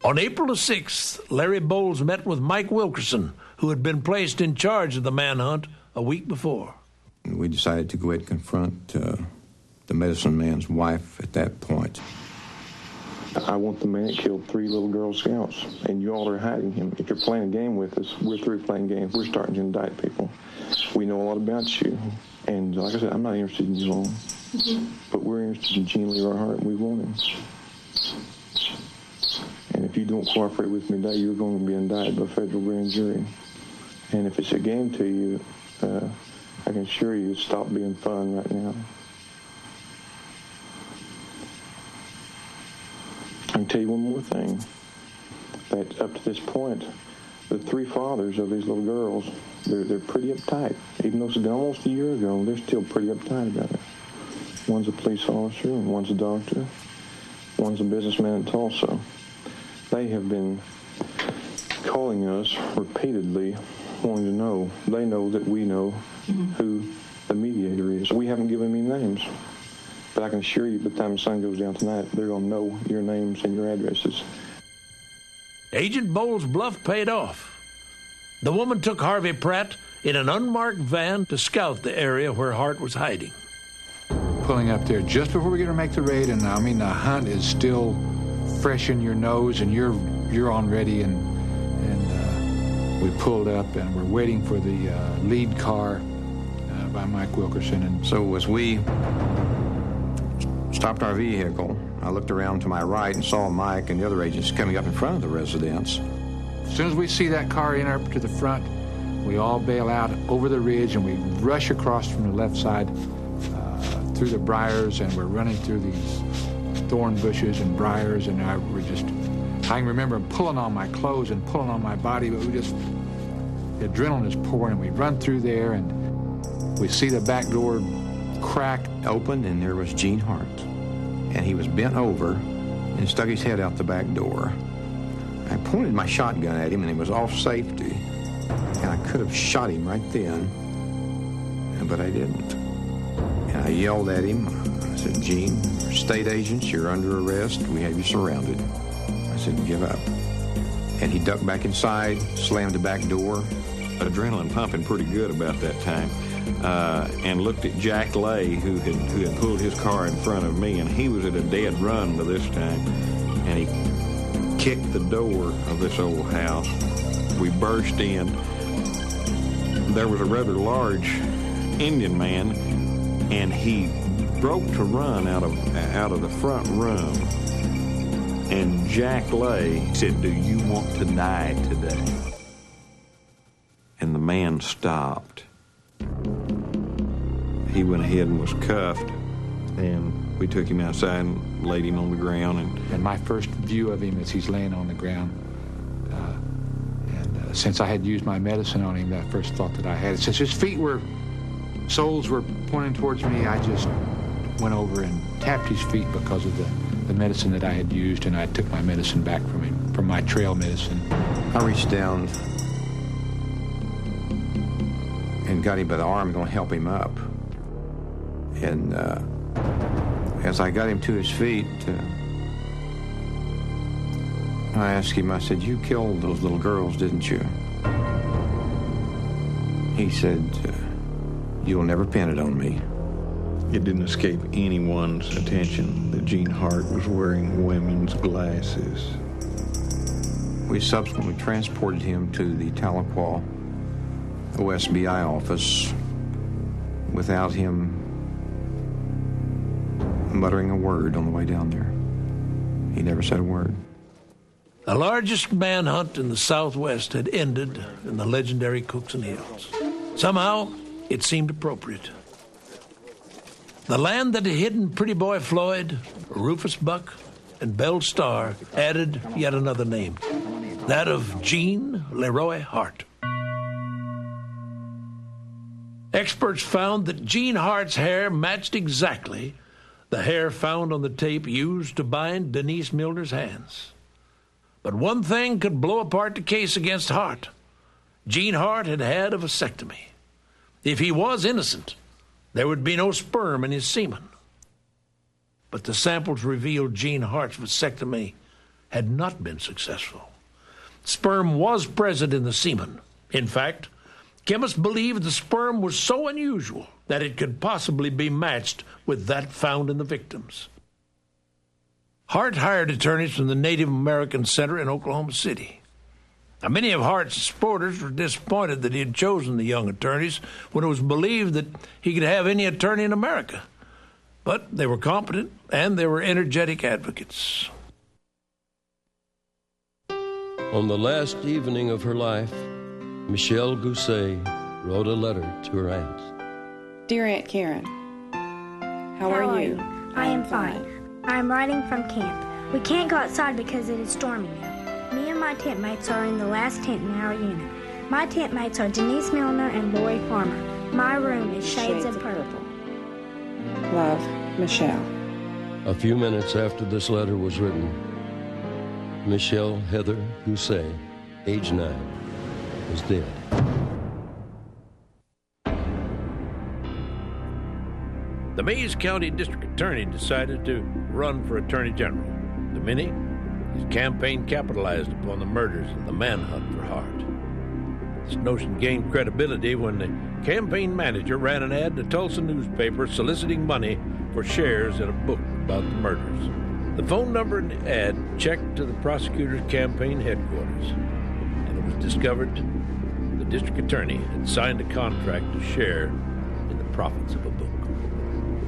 On April the 6th, Larry Bowles met with Mike Wilkerson, who had been placed in charge of the manhunt a week before. We decided to go ahead and confront the medicine man's wife at that point. I want the man that killed 3 little Girl Scouts, and you all are hiding him. If you're playing a game with us, we're through playing games. We're starting to indict people. We know a lot about you, and like I said, I'm not interested in you long, but we're interested in Gene Leroy Hart, and we want him. And if you don't cooperate with me today, you're going to be indicted by federal grand jury. And if it's a game to you, I can assure you, stop being fun right now. I can tell you one more thing, that up to this point, the three fathers of these little girls, they're pretty uptight. Even though it's been almost a year ago, they're still pretty uptight about it. One's a police officer, and one's a doctor. One's a businessman in Tulsa. They have been calling us repeatedly, wanting to know. They know that we know who the mediator is. We haven't given them any names. But I can assure you, by the time the sun goes down tonight, they're going to know your names and your addresses. Agent Bowles' bluff paid off. The woman took Harvey Pratt in an unmarked van to scout the area where Hart was hiding. Pulling up there just before we get to make the raid, and I mean the hunt is still fresh in your nose, and you're on ready, and we pulled up, and we're waiting for the lead car by Mike Wilkerson. And so as we stopped our vehicle, I looked around to my right and saw Mike and the other agents coming up in front of the residence. As soon as we see that car in up to the front, we all bail out over the ridge, and we rush across from the left side through the briars, and we're running through these thorn bushes and briars, and I can remember pulling on my clothes and pulling on my body, but the adrenaline is pouring, and we run through there, and we see the back door crack open, and there was Gene Hart, and he was bent over and stuck his head out the back door. I pointed my shotgun at him, and he was off safety, and I could have shot him right then, but I didn't. And I yelled at him. I said, "Gene, you're state agents, you're under arrest, we have you surrounded." I said, "Give up." And he ducked back inside, slammed the back door. Adrenaline pumping pretty good about that time. And looked at Jack Lay, who had pulled his car in front of me, and he was at a dead run by this time. And he kicked the door of this old house. We burst in. There was a rather large Indian man, and he broke to run out of the front room. And Jack Lay said, "Do you want to die today?" And the man stopped. He went ahead and was cuffed, and we took him outside and laid him on the ground. And my first view of him is he's laying on the ground. Since I had used my medicine on him, that first thought that I had, since his soles were pointing towards me, I just went over and tapped his feet because of the medicine that I had used, and I took my medicine back from him, from my trail medicine. I reached down and got him by the arm, going to help him up. And as I got him to his feet, I asked him, I said, "You killed those little girls, didn't you?" He said, "You'll never pin it on me." It didn't escape anyone's attention that Gene Hart was wearing women's glasses. We subsequently transported him to the Tahlequah OSBI office without him muttering a word on the way down there. He never said a word. The largest manhunt in the Southwest had ended in the legendary Cookson Hills. Somehow, it seemed appropriate. The land that had hidden Pretty Boy Floyd, Rufus Buck, and Belle Starr added yet another name, that of Gene Leroy Hart. Experts found that Gene Hart's hair matched exactly the hair found on the tape used to bind Denise Milner's hands. But one thing could blow apart the case against Hart. Gene Hart had had a vasectomy. If he was innocent, there would be no sperm in his semen. But the samples revealed Gene Hart's vasectomy had not been successful. Sperm was present in the semen. In fact, chemists believed the sperm was so unusual that it could possibly be matched with that found in the victims. Hart hired attorneys from the Native American Center in Oklahoma City. Now, many of Hart's supporters were disappointed that he had chosen the young attorneys when it was believed that he could have any attorney in America. But they were competent, and they were energetic advocates. On the last evening of her life, Michelle Guse wrote a letter to her aunt. Dear Aunt Karen, how are you? I am fine. I am writing from camp. We can't go outside because it is stormy now. Me and my tent mates are in the last tent in our unit. My tent mates are Denise Milner and Lori Farmer. My room is shades of purple. Love, Michelle. A few minutes after this letter was written, Michelle Heather Guse, age 9, was dead. The Mays County District Attorney decided to run for Attorney General. The minute his campaign capitalized upon the murders and the manhunt for Hart. This notion gained credibility when the campaign manager ran an ad in a Tulsa newspaper soliciting money for shares in a book about the murders. The phone number in the ad checked to the prosecutor's campaign headquarters, and it was discovered the district attorney had signed a contract to share in the profits of a book.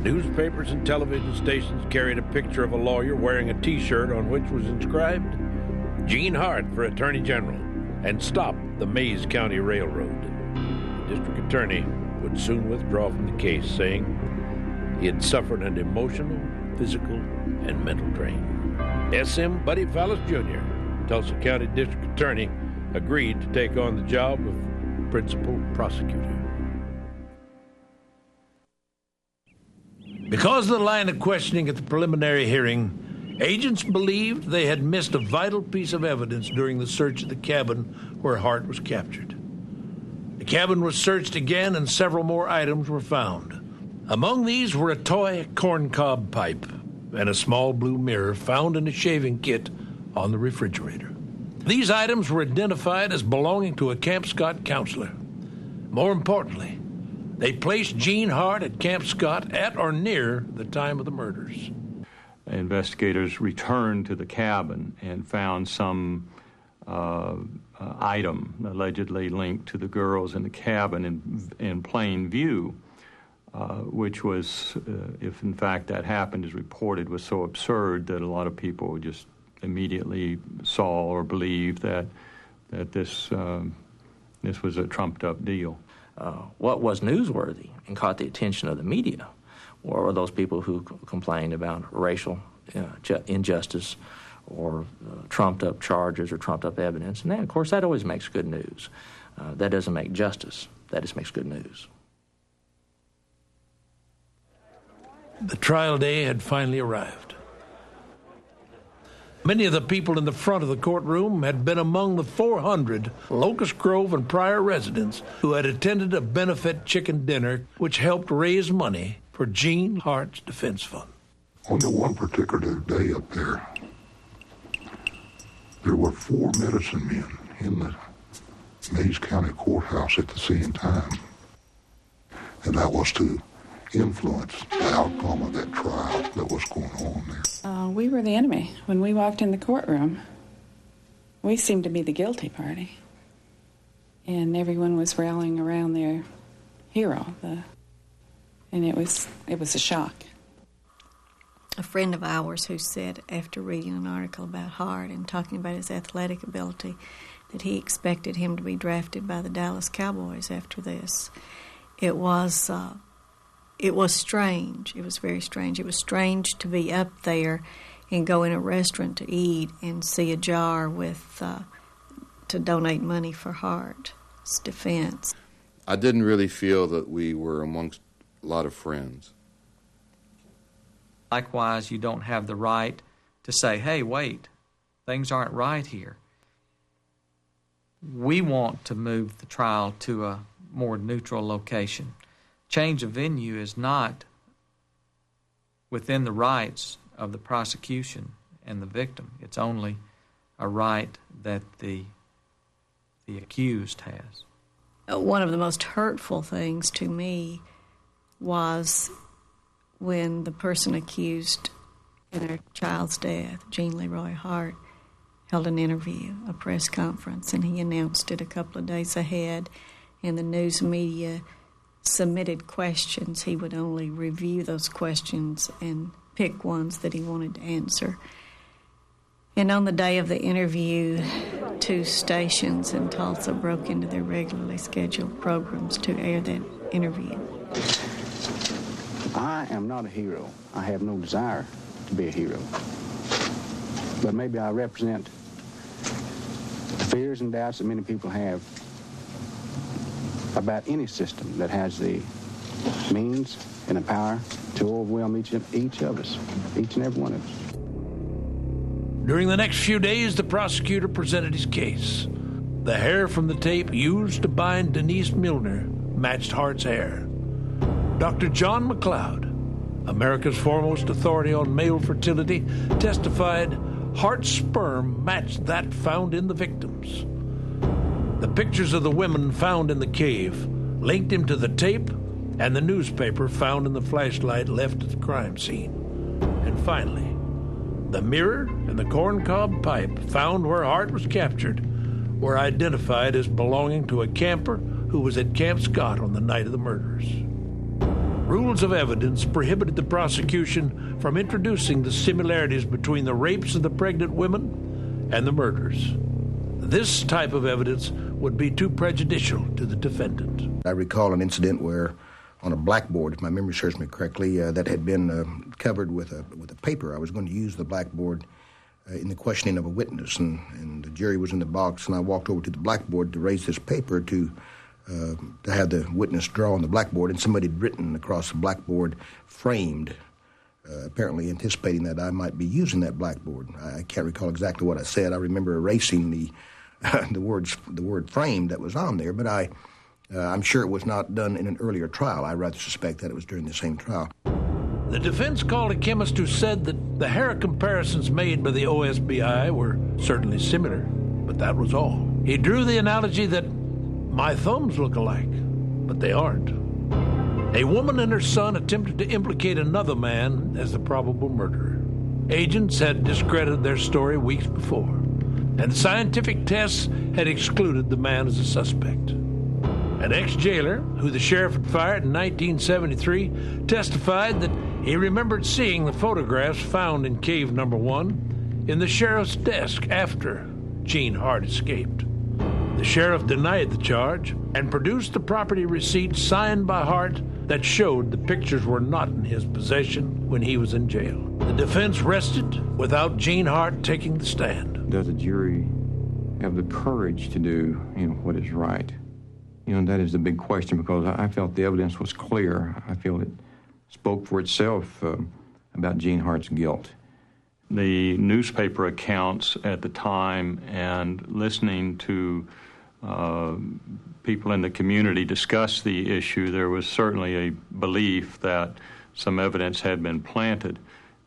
Newspapers and television stations carried a picture of a lawyer wearing a T-shirt on which was inscribed, Gene Hart for Attorney General, and stop the Mays County Railroad. The district attorney would soon withdraw from the case, saying he had suffered an emotional, physical, and mental drain. S.M. Buddy Fallis Jr., Tulsa County District Attorney, agreed to take on the job of principal prosecutor. Because of the line of questioning at the preliminary hearing, agents believed they had missed a vital piece of evidence during the search of the cabin where Hart was captured. The cabin was searched again and several more items were found. Among these were a toy corncob pipe and a small blue mirror found in a shaving kit on the refrigerator. These items were identified as belonging to a Camp Scott counselor. More importantly, they placed Gene Hart at Camp Scott at or near the time of the murders. Investigators returned to the cabin and found some item allegedly linked to the girls in the cabin in plain view, which was, if in fact that happened as reported, was so absurd that a lot of people just immediately saw or believed that this was a trumped-up deal. What was newsworthy and caught the attention of the media were those people who complained about racial injustice or trumped-up charges or trumped-up evidence. And then, of course, that always makes good news. That doesn't make justice. That just makes good news. The trial day had finally arrived. Many of the people in the front of the courtroom had been among the 400 Locust Grove and Pryor residents who had attended a benefit chicken dinner which helped raise money for Gene Hart's defense fund. On the one particular day up there were 4 medicine men in the Mays County Courthouse at the same time. And that was to influence the outcome of that trial that was going on there. We were the enemy. When we walked in the courtroom, we seemed to be the guilty party. And everyone was rallying around their hero. And it was a shock. A friend of ours who said, after reading an article about Hart and talking about his athletic ability, that he expected him to be drafted by the Dallas Cowboys after this. It was strange. It was very strange. It was strange to be up there and go in a restaurant to eat and see a jar with to donate money for Hart's defense. I didn't really feel that we were amongst a lot of friends. Likewise, you don't have the right to say, hey, wait, things aren't right here. We want to move the trial to a more neutral location. Change of venue is not within the rights of the prosecution and the victim. It's only a right that the accused has. One of the most hurtful things to me was when the person accused in their child's death, Gene Leroy Hart, held an interview, a press conference, and he announced it a couple of days ahead, and the news media submitted questions. He would only review those questions and pick ones that he wanted to answer. And on the day of the interview, 2 stations in Tulsa broke into their regularly scheduled programs to air that interview. I am not a hero. I have no desire to be a hero. But maybe I represent the fears and doubts that many people have about any system that has the means and the power to overwhelm each of us, each and every one of us. During the next few days, the prosecutor presented his case. The hair from the tape used to bind Denise Milner matched Hart's hair. Dr. John McLeod, America's foremost authority on male fertility, testified Hart's sperm matched that found in the victims. The pictures of the women found in the cave linked him to the tape and the newspaper found in the flashlight left at the crime scene. And finally, the mirror and the corncob pipe found where Hart was captured were identified as belonging to a camper who was at Camp Scott on the night of the murders. Rules of evidence prohibited the prosecution from introducing the similarities between the rapes of the pregnant women and the murders. This type of evidence would be too prejudicial to the defendant. I recall an incident where on a blackboard, if my memory serves me correctly, that had been covered with a paper. I was going to use the blackboard in the questioning of a witness, and the jury was in the box, and I walked over to the blackboard to raise this paper to have the witness draw on the blackboard, and somebody had written across the blackboard, framed, apparently anticipating that I might be using that blackboard. I can't recall exactly what I said. I remember erasing the word framed that was on there, but I'm sure it was not done in an earlier trial. I rather suspect that it was during the same trial. The defense called a chemist who said that the hair comparisons made by the OSBI were certainly similar, but that was all. He drew the analogy that my thumbs look alike, but they aren't. A woman and her son attempted to implicate another man as the probable murderer. Agents had discredited their story weeks before, and scientific tests had excluded the man as a suspect. An ex-jailer, who the sheriff had fired in 1973, testified that he remembered seeing the photographs found in cave number 1 in the sheriff's desk after Gene Hart escaped. The sheriff denied the charge and produced the property receipt signed by Hart that showed the pictures were not in his possession when he was in jail. The defense rested without Gene Hart taking the stand. Does a jury have the courage to do, what is right? That is the big question, because I felt the evidence was clear. I feel it spoke for itself about Gene Hart's guilt. The newspaper accounts at the time and listening to people in the community discuss the issue, there was certainly a belief that some evidence had been planted.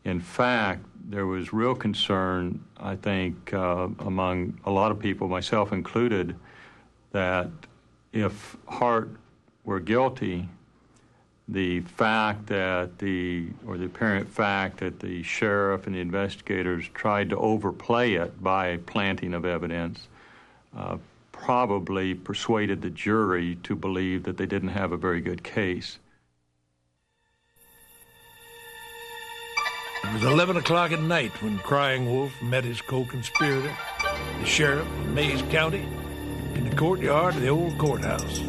In fact, there was real concern, I think, among a lot of people, myself included, that if Hart were guilty, the apparent fact that the sheriff and the investigators tried to overplay it by planting of evidence probably persuaded the jury to believe that they didn't have a very good case. It was 11 o'clock at night when Crying Wolf met his co-conspirator, the sheriff of Mays County, in the courtyard of the old courthouse.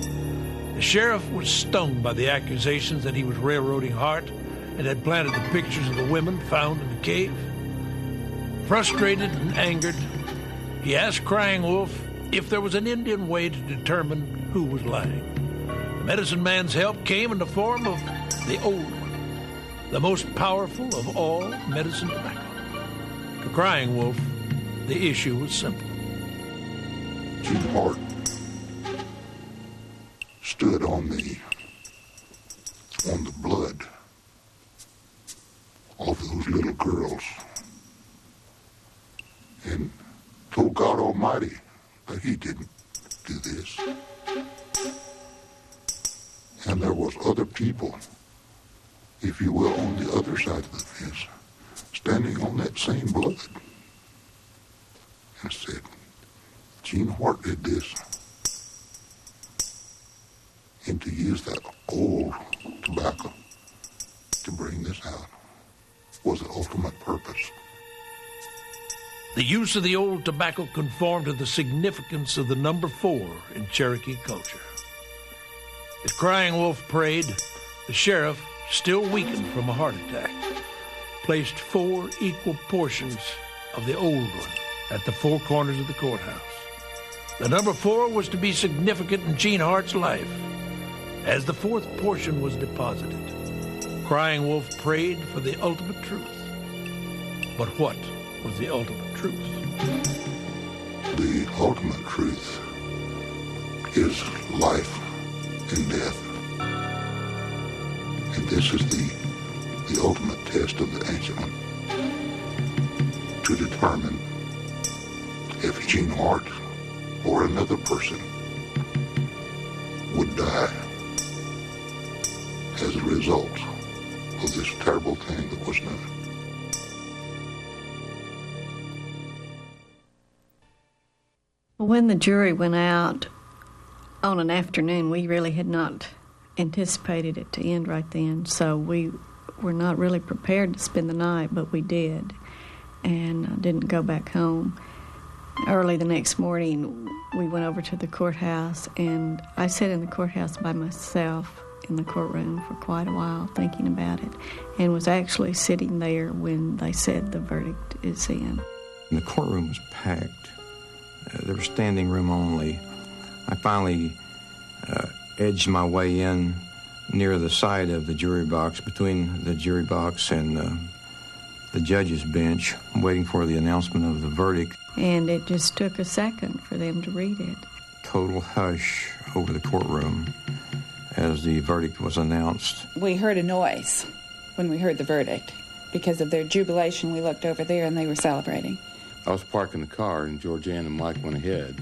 The sheriff was stung by the accusations that he was railroading Hart and had planted the pictures of the women found in the cave. Frustrated and angered, he asked Crying Wolf if there was an Indian way to determine who was lying. The medicine man's help came in the form of the old one, the most powerful of all medicine tobacco. To Crying Wolf, the issue was simple. Gene Hart stood on the blood of those little girls and told God Almighty that he didn't do this. And there was other people, if you will, on the other side of the fence, standing on that same blood, and said, Gene Hart did this. And to use that old tobacco to bring this out was the ultimate purpose. The use of the old tobacco conformed to the significance of the number 4 in Cherokee culture. As Crying Wolf prayed, the sheriff, still weakened from a heart attack, placed 4 equal portions of the old one at the 4 corners of the courthouse. The number 4 was to be significant in Gene Hart's life. As the 4th portion was deposited, Crying Wolf prayed for the ultimate truth. But what was the ultimate truth? The ultimate truth is life and death. And this is the ultimate test of the ancient one, to determine if Gene Hart or another person would die as a result of this terrible thing that was done. When the jury went out on an afternoon, we really had not anticipated it to end right then, so we were not really prepared to spend the night, but we did, and didn't go back home. Early the next morning, we went over to the courthouse, and I sat in the courthouse by myself in the courtroom for quite a while thinking about it, and was actually sitting there when they said the verdict is in. The courtroom was packed. There was standing room only. I finally edged my way in near the side of the jury box, between the jury box and the judge's bench, waiting for the announcement of the verdict. And it just took a second for them to read it. Total hush over the courtroom as the verdict was announced. We heard a noise when we heard the verdict. Because of their jubilation, we looked over there and they were celebrating. I was parking the car, and Georgianne and Mike went ahead.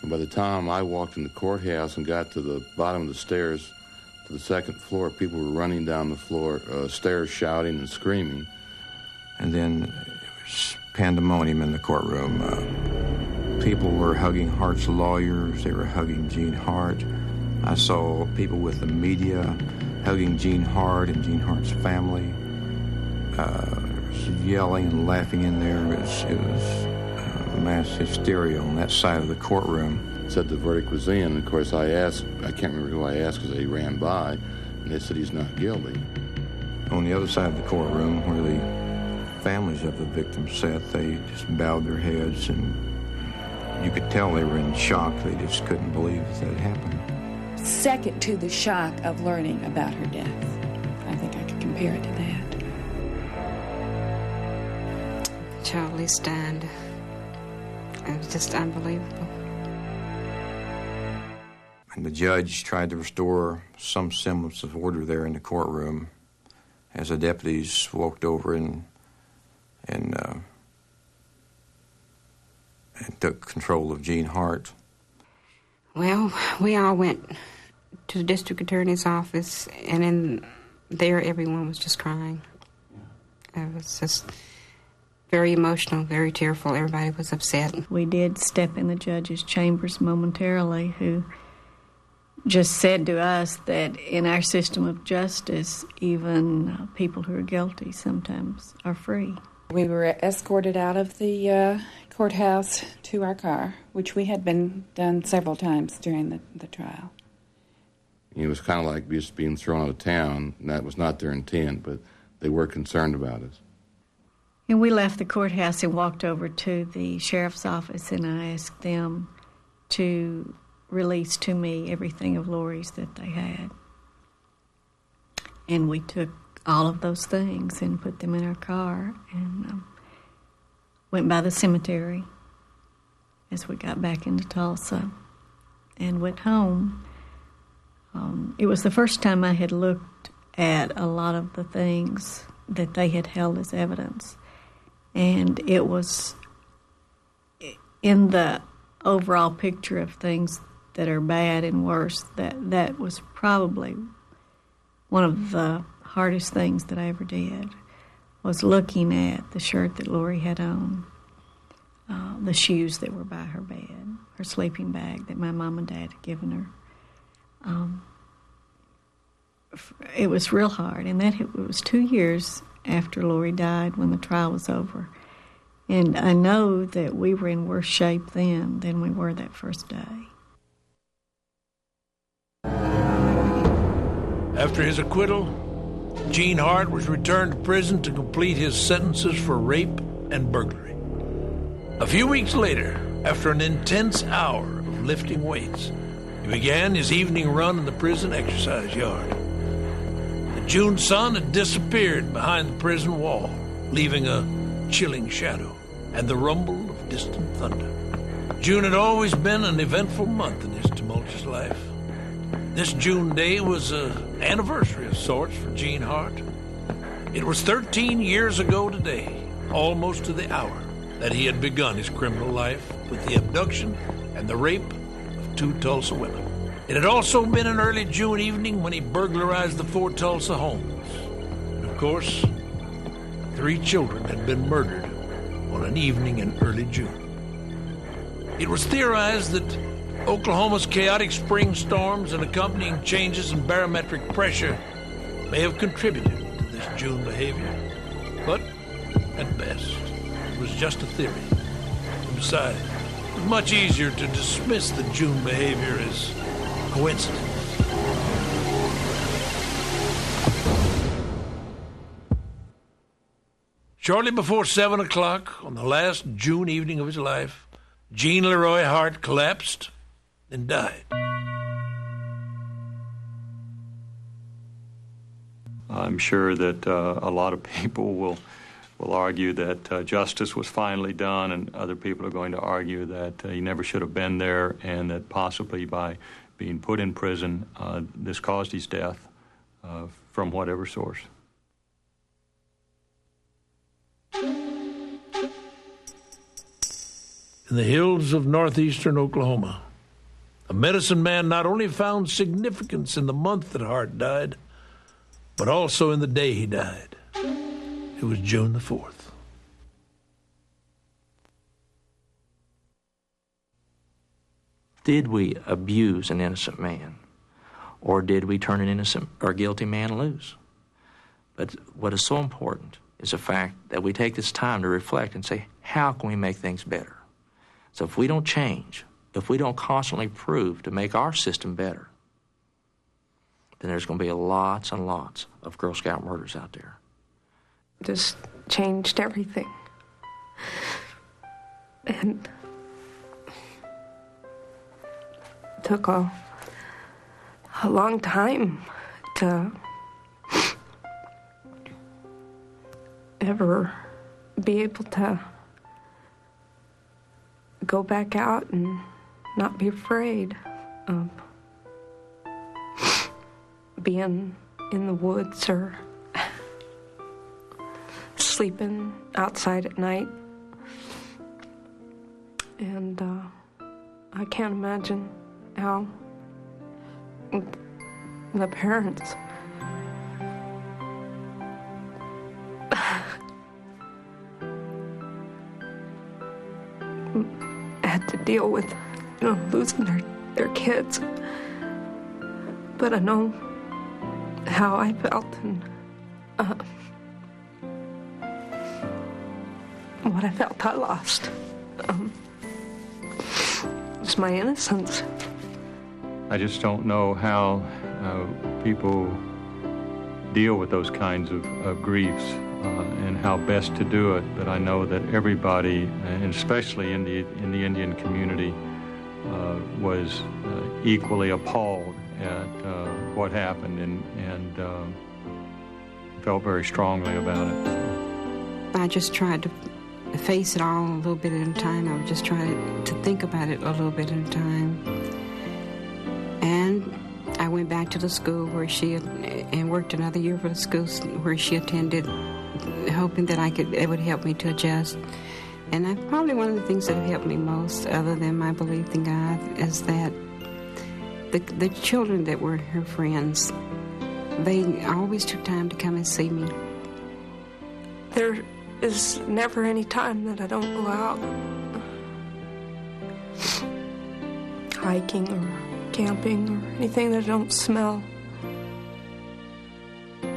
And by the time I walked in the courthouse and got to the bottom of the stairs to the 2nd floor, people were running down the floor, stairs, shouting and screaming. And then it was pandemonium in the courtroom. People were hugging Hart's lawyers. They were hugging Gene Hart. I saw people with the media hugging Gene Hart and Gene Hart's family. Yelling and laughing in there. It was mass hysteria on that side of the courtroom. Said the verdict was in. Of course, I can't remember who I asked because they ran by, and they said he's not guilty. On the other side of the courtroom, where the families of the victims sat, they just bowed their heads, and you could tell they were in shock. They just couldn't believe that it happened. Second to the shock of learning about her death. I think I could compare it to that. Charlie stand. It was just unbelievable. And the judge tried to restore some semblance of order there in the courtroom as the deputies walked over and took control of Gene Hart. Well, we all went to the district attorney's office, and in there everyone was just crying. It was just very emotional, very tearful. Everybody was upset. We did step in the judge's chambers momentarily, who just said to us that in our system of justice, even people who are guilty sometimes are free. We were escorted out of the courthouse to our car, which we had been done several times during the trial. It was kind of like just being thrown out of town, and that was not their intent, but they were concerned about us. And we left the courthouse and walked over to the sheriff's office, and I asked them to release to me everything of Lori's that they had. And we took all of those things and put them in our car and went by the cemetery as we got back into Tulsa and went home. It was the first time I had looked at a lot of the things that they had held as evidence. And it was in the overall picture of things that are bad and worse, that was probably one of the hardest things that I ever did, was looking at the shirt that Lori had on, the shoes that were by her bed, her sleeping bag that my mom and dad had given her. It was real hard, and it was 2 years after Lori died when the trial was over. And I know that we were in worse shape then than we were that first day. After his acquittal, Gene Hart was returned to prison to complete his sentences for rape and burglary. A few weeks later, after an intense hour of lifting weights, he began his evening run in the prison exercise yard. The June sun had disappeared behind the prison wall, leaving a chilling shadow and the rumble of distant thunder. June had always been an eventful month in his tumultuous life. This June day was an anniversary of sorts for Gene Hart. It was 13 years ago today, almost to the hour, that he had begun his criminal life with the abduction and the rape of 2 Tulsa women. It had also been an early June evening when he burglarized the 4 Tulsa homes. And of course, 3 children had been murdered on an evening in early June. It was theorized that Oklahoma's chaotic spring storms and accompanying changes in barometric pressure may have contributed to this June behavior. But, at best, it was just a theory. And besides, it was much easier to dismiss the June behavior as coincidence. Shortly before 7 o'clock on the last June evening of his life, Gene Leroy Hart collapsed and died. I'm sure that a lot of people will argue that justice was finally done, and other people are going to argue that he never should have been there, and that possibly by being put in prison, this caused his death from whatever source. In the hills of northeastern Oklahoma, a medicine man not only found significance in the month that Hart died, but also in the day he died. It was June the 4th. Did we abuse an innocent man, or did we turn an innocent or guilty man loose? But what is so important is the fact that we take this time to reflect and say, how can we make things better? So if we don't change, if we don't constantly prove to make our system better, then there's going to be lots and lots of Girl Scout murders out there. Just changed everything. And it took a long time to ever be able to go back out and not be afraid of being in the woods or sleeping outside at night. And I can't imagine how the parents had to deal with, losing their kids. But I know how I felt and what I felt I lost. It's my innocence. I just don't know how people deal with those kinds of griefs and how best to do it. But I know that everybody, and especially in the Indian community, was equally appalled at what happened and felt very strongly about it. I just tried to face it all a little bit at a time. I would just try to think about it a little bit at a time. And I went back to the school where she had, and worked another year for the school where she attended, hoping that it would help me to adjust. And probably one of the things that helped me most, other than my belief in God, is that the children that were her friends, they always took time to come and see me. There is never any time that I don't go out hiking or camping or anything that I don't smell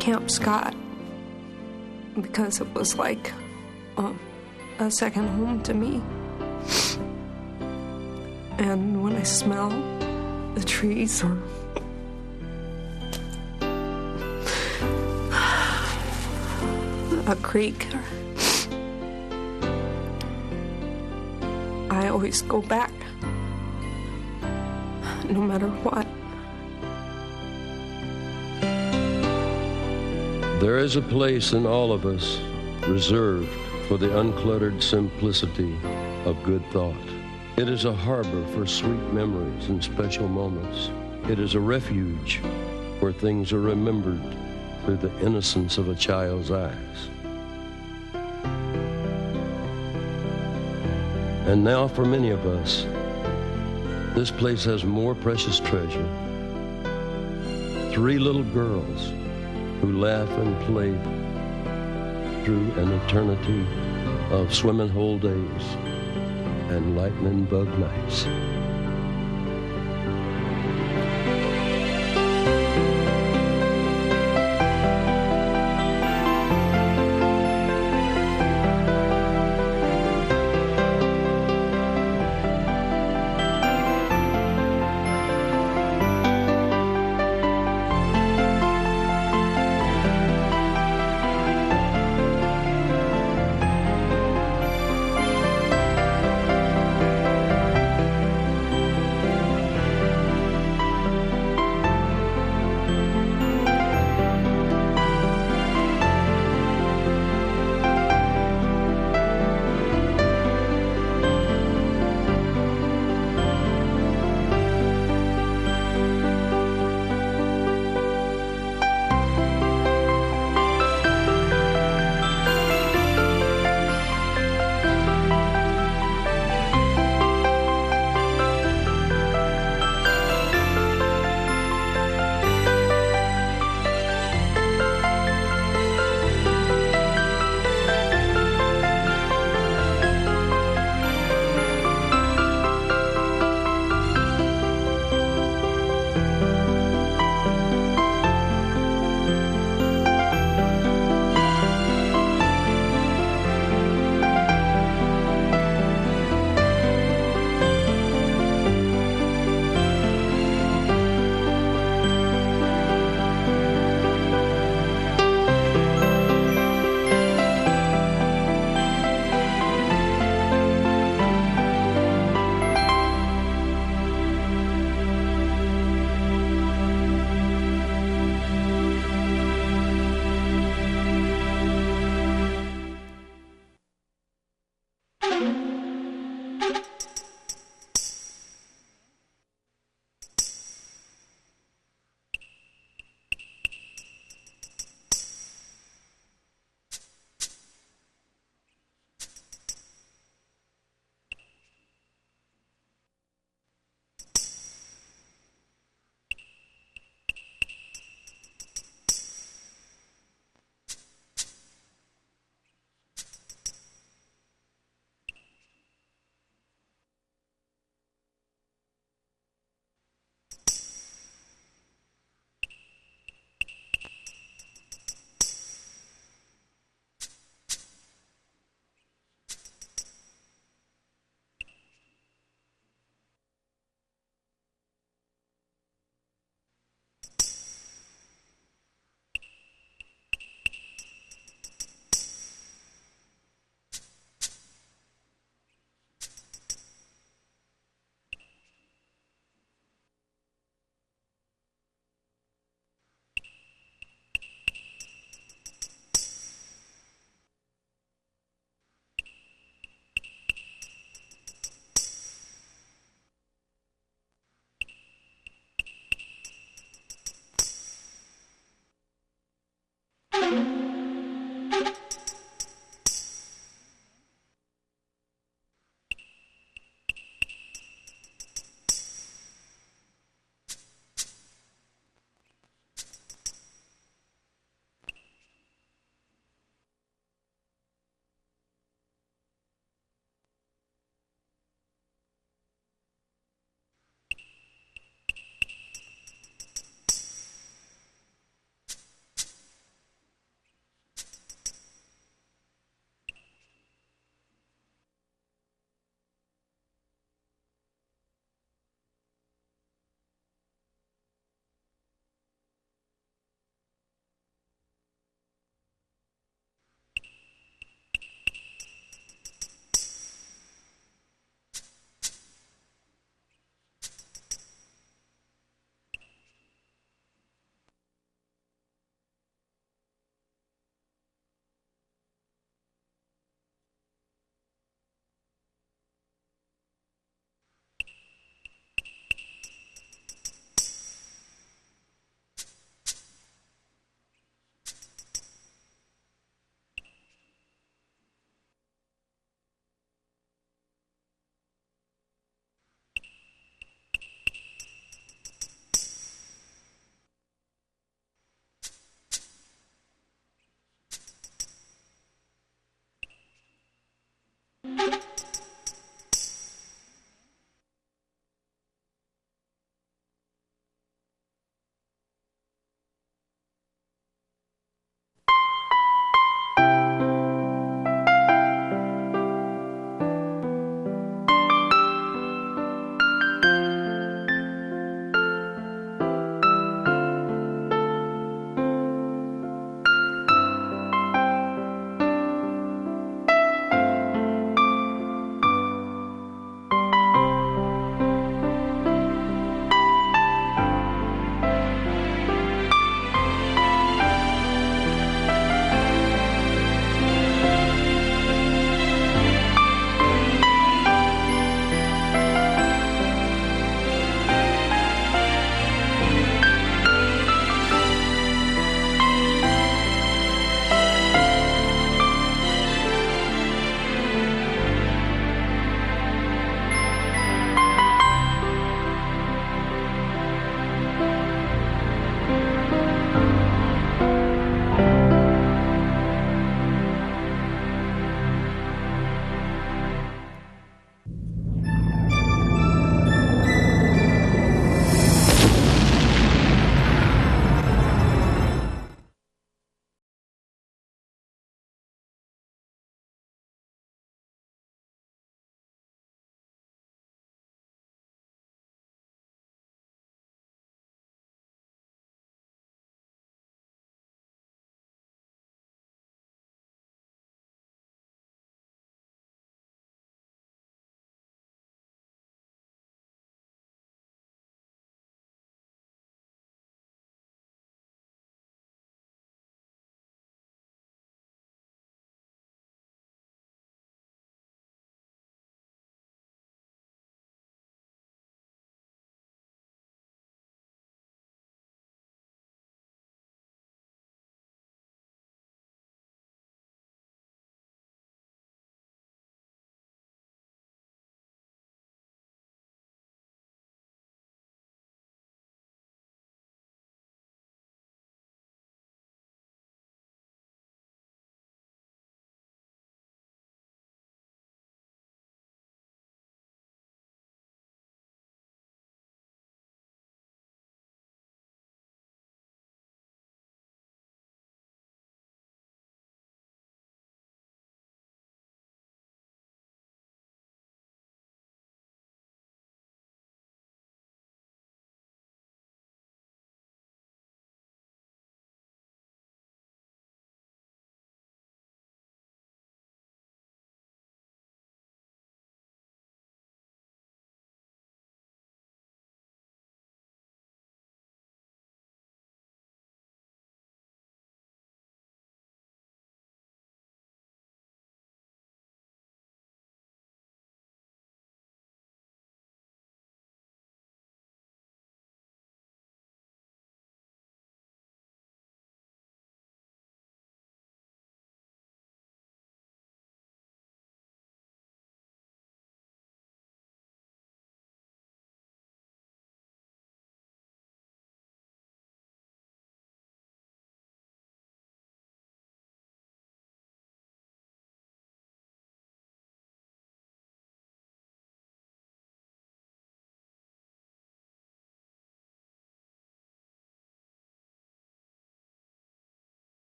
Camp Scott, because it was like a second home to me. And when I smell the trees or a creek, I always go back, no matter what. There is a place in all of us reserved for the uncluttered simplicity of good thought. It is a harbor for sweet memories and special moments. It is a refuge where things are remembered through the innocence of a child's eyes. And now for many of us, this place has more precious treasure. 3 little girls who laugh and play through an eternity of swimming hole days and lightning bug nights.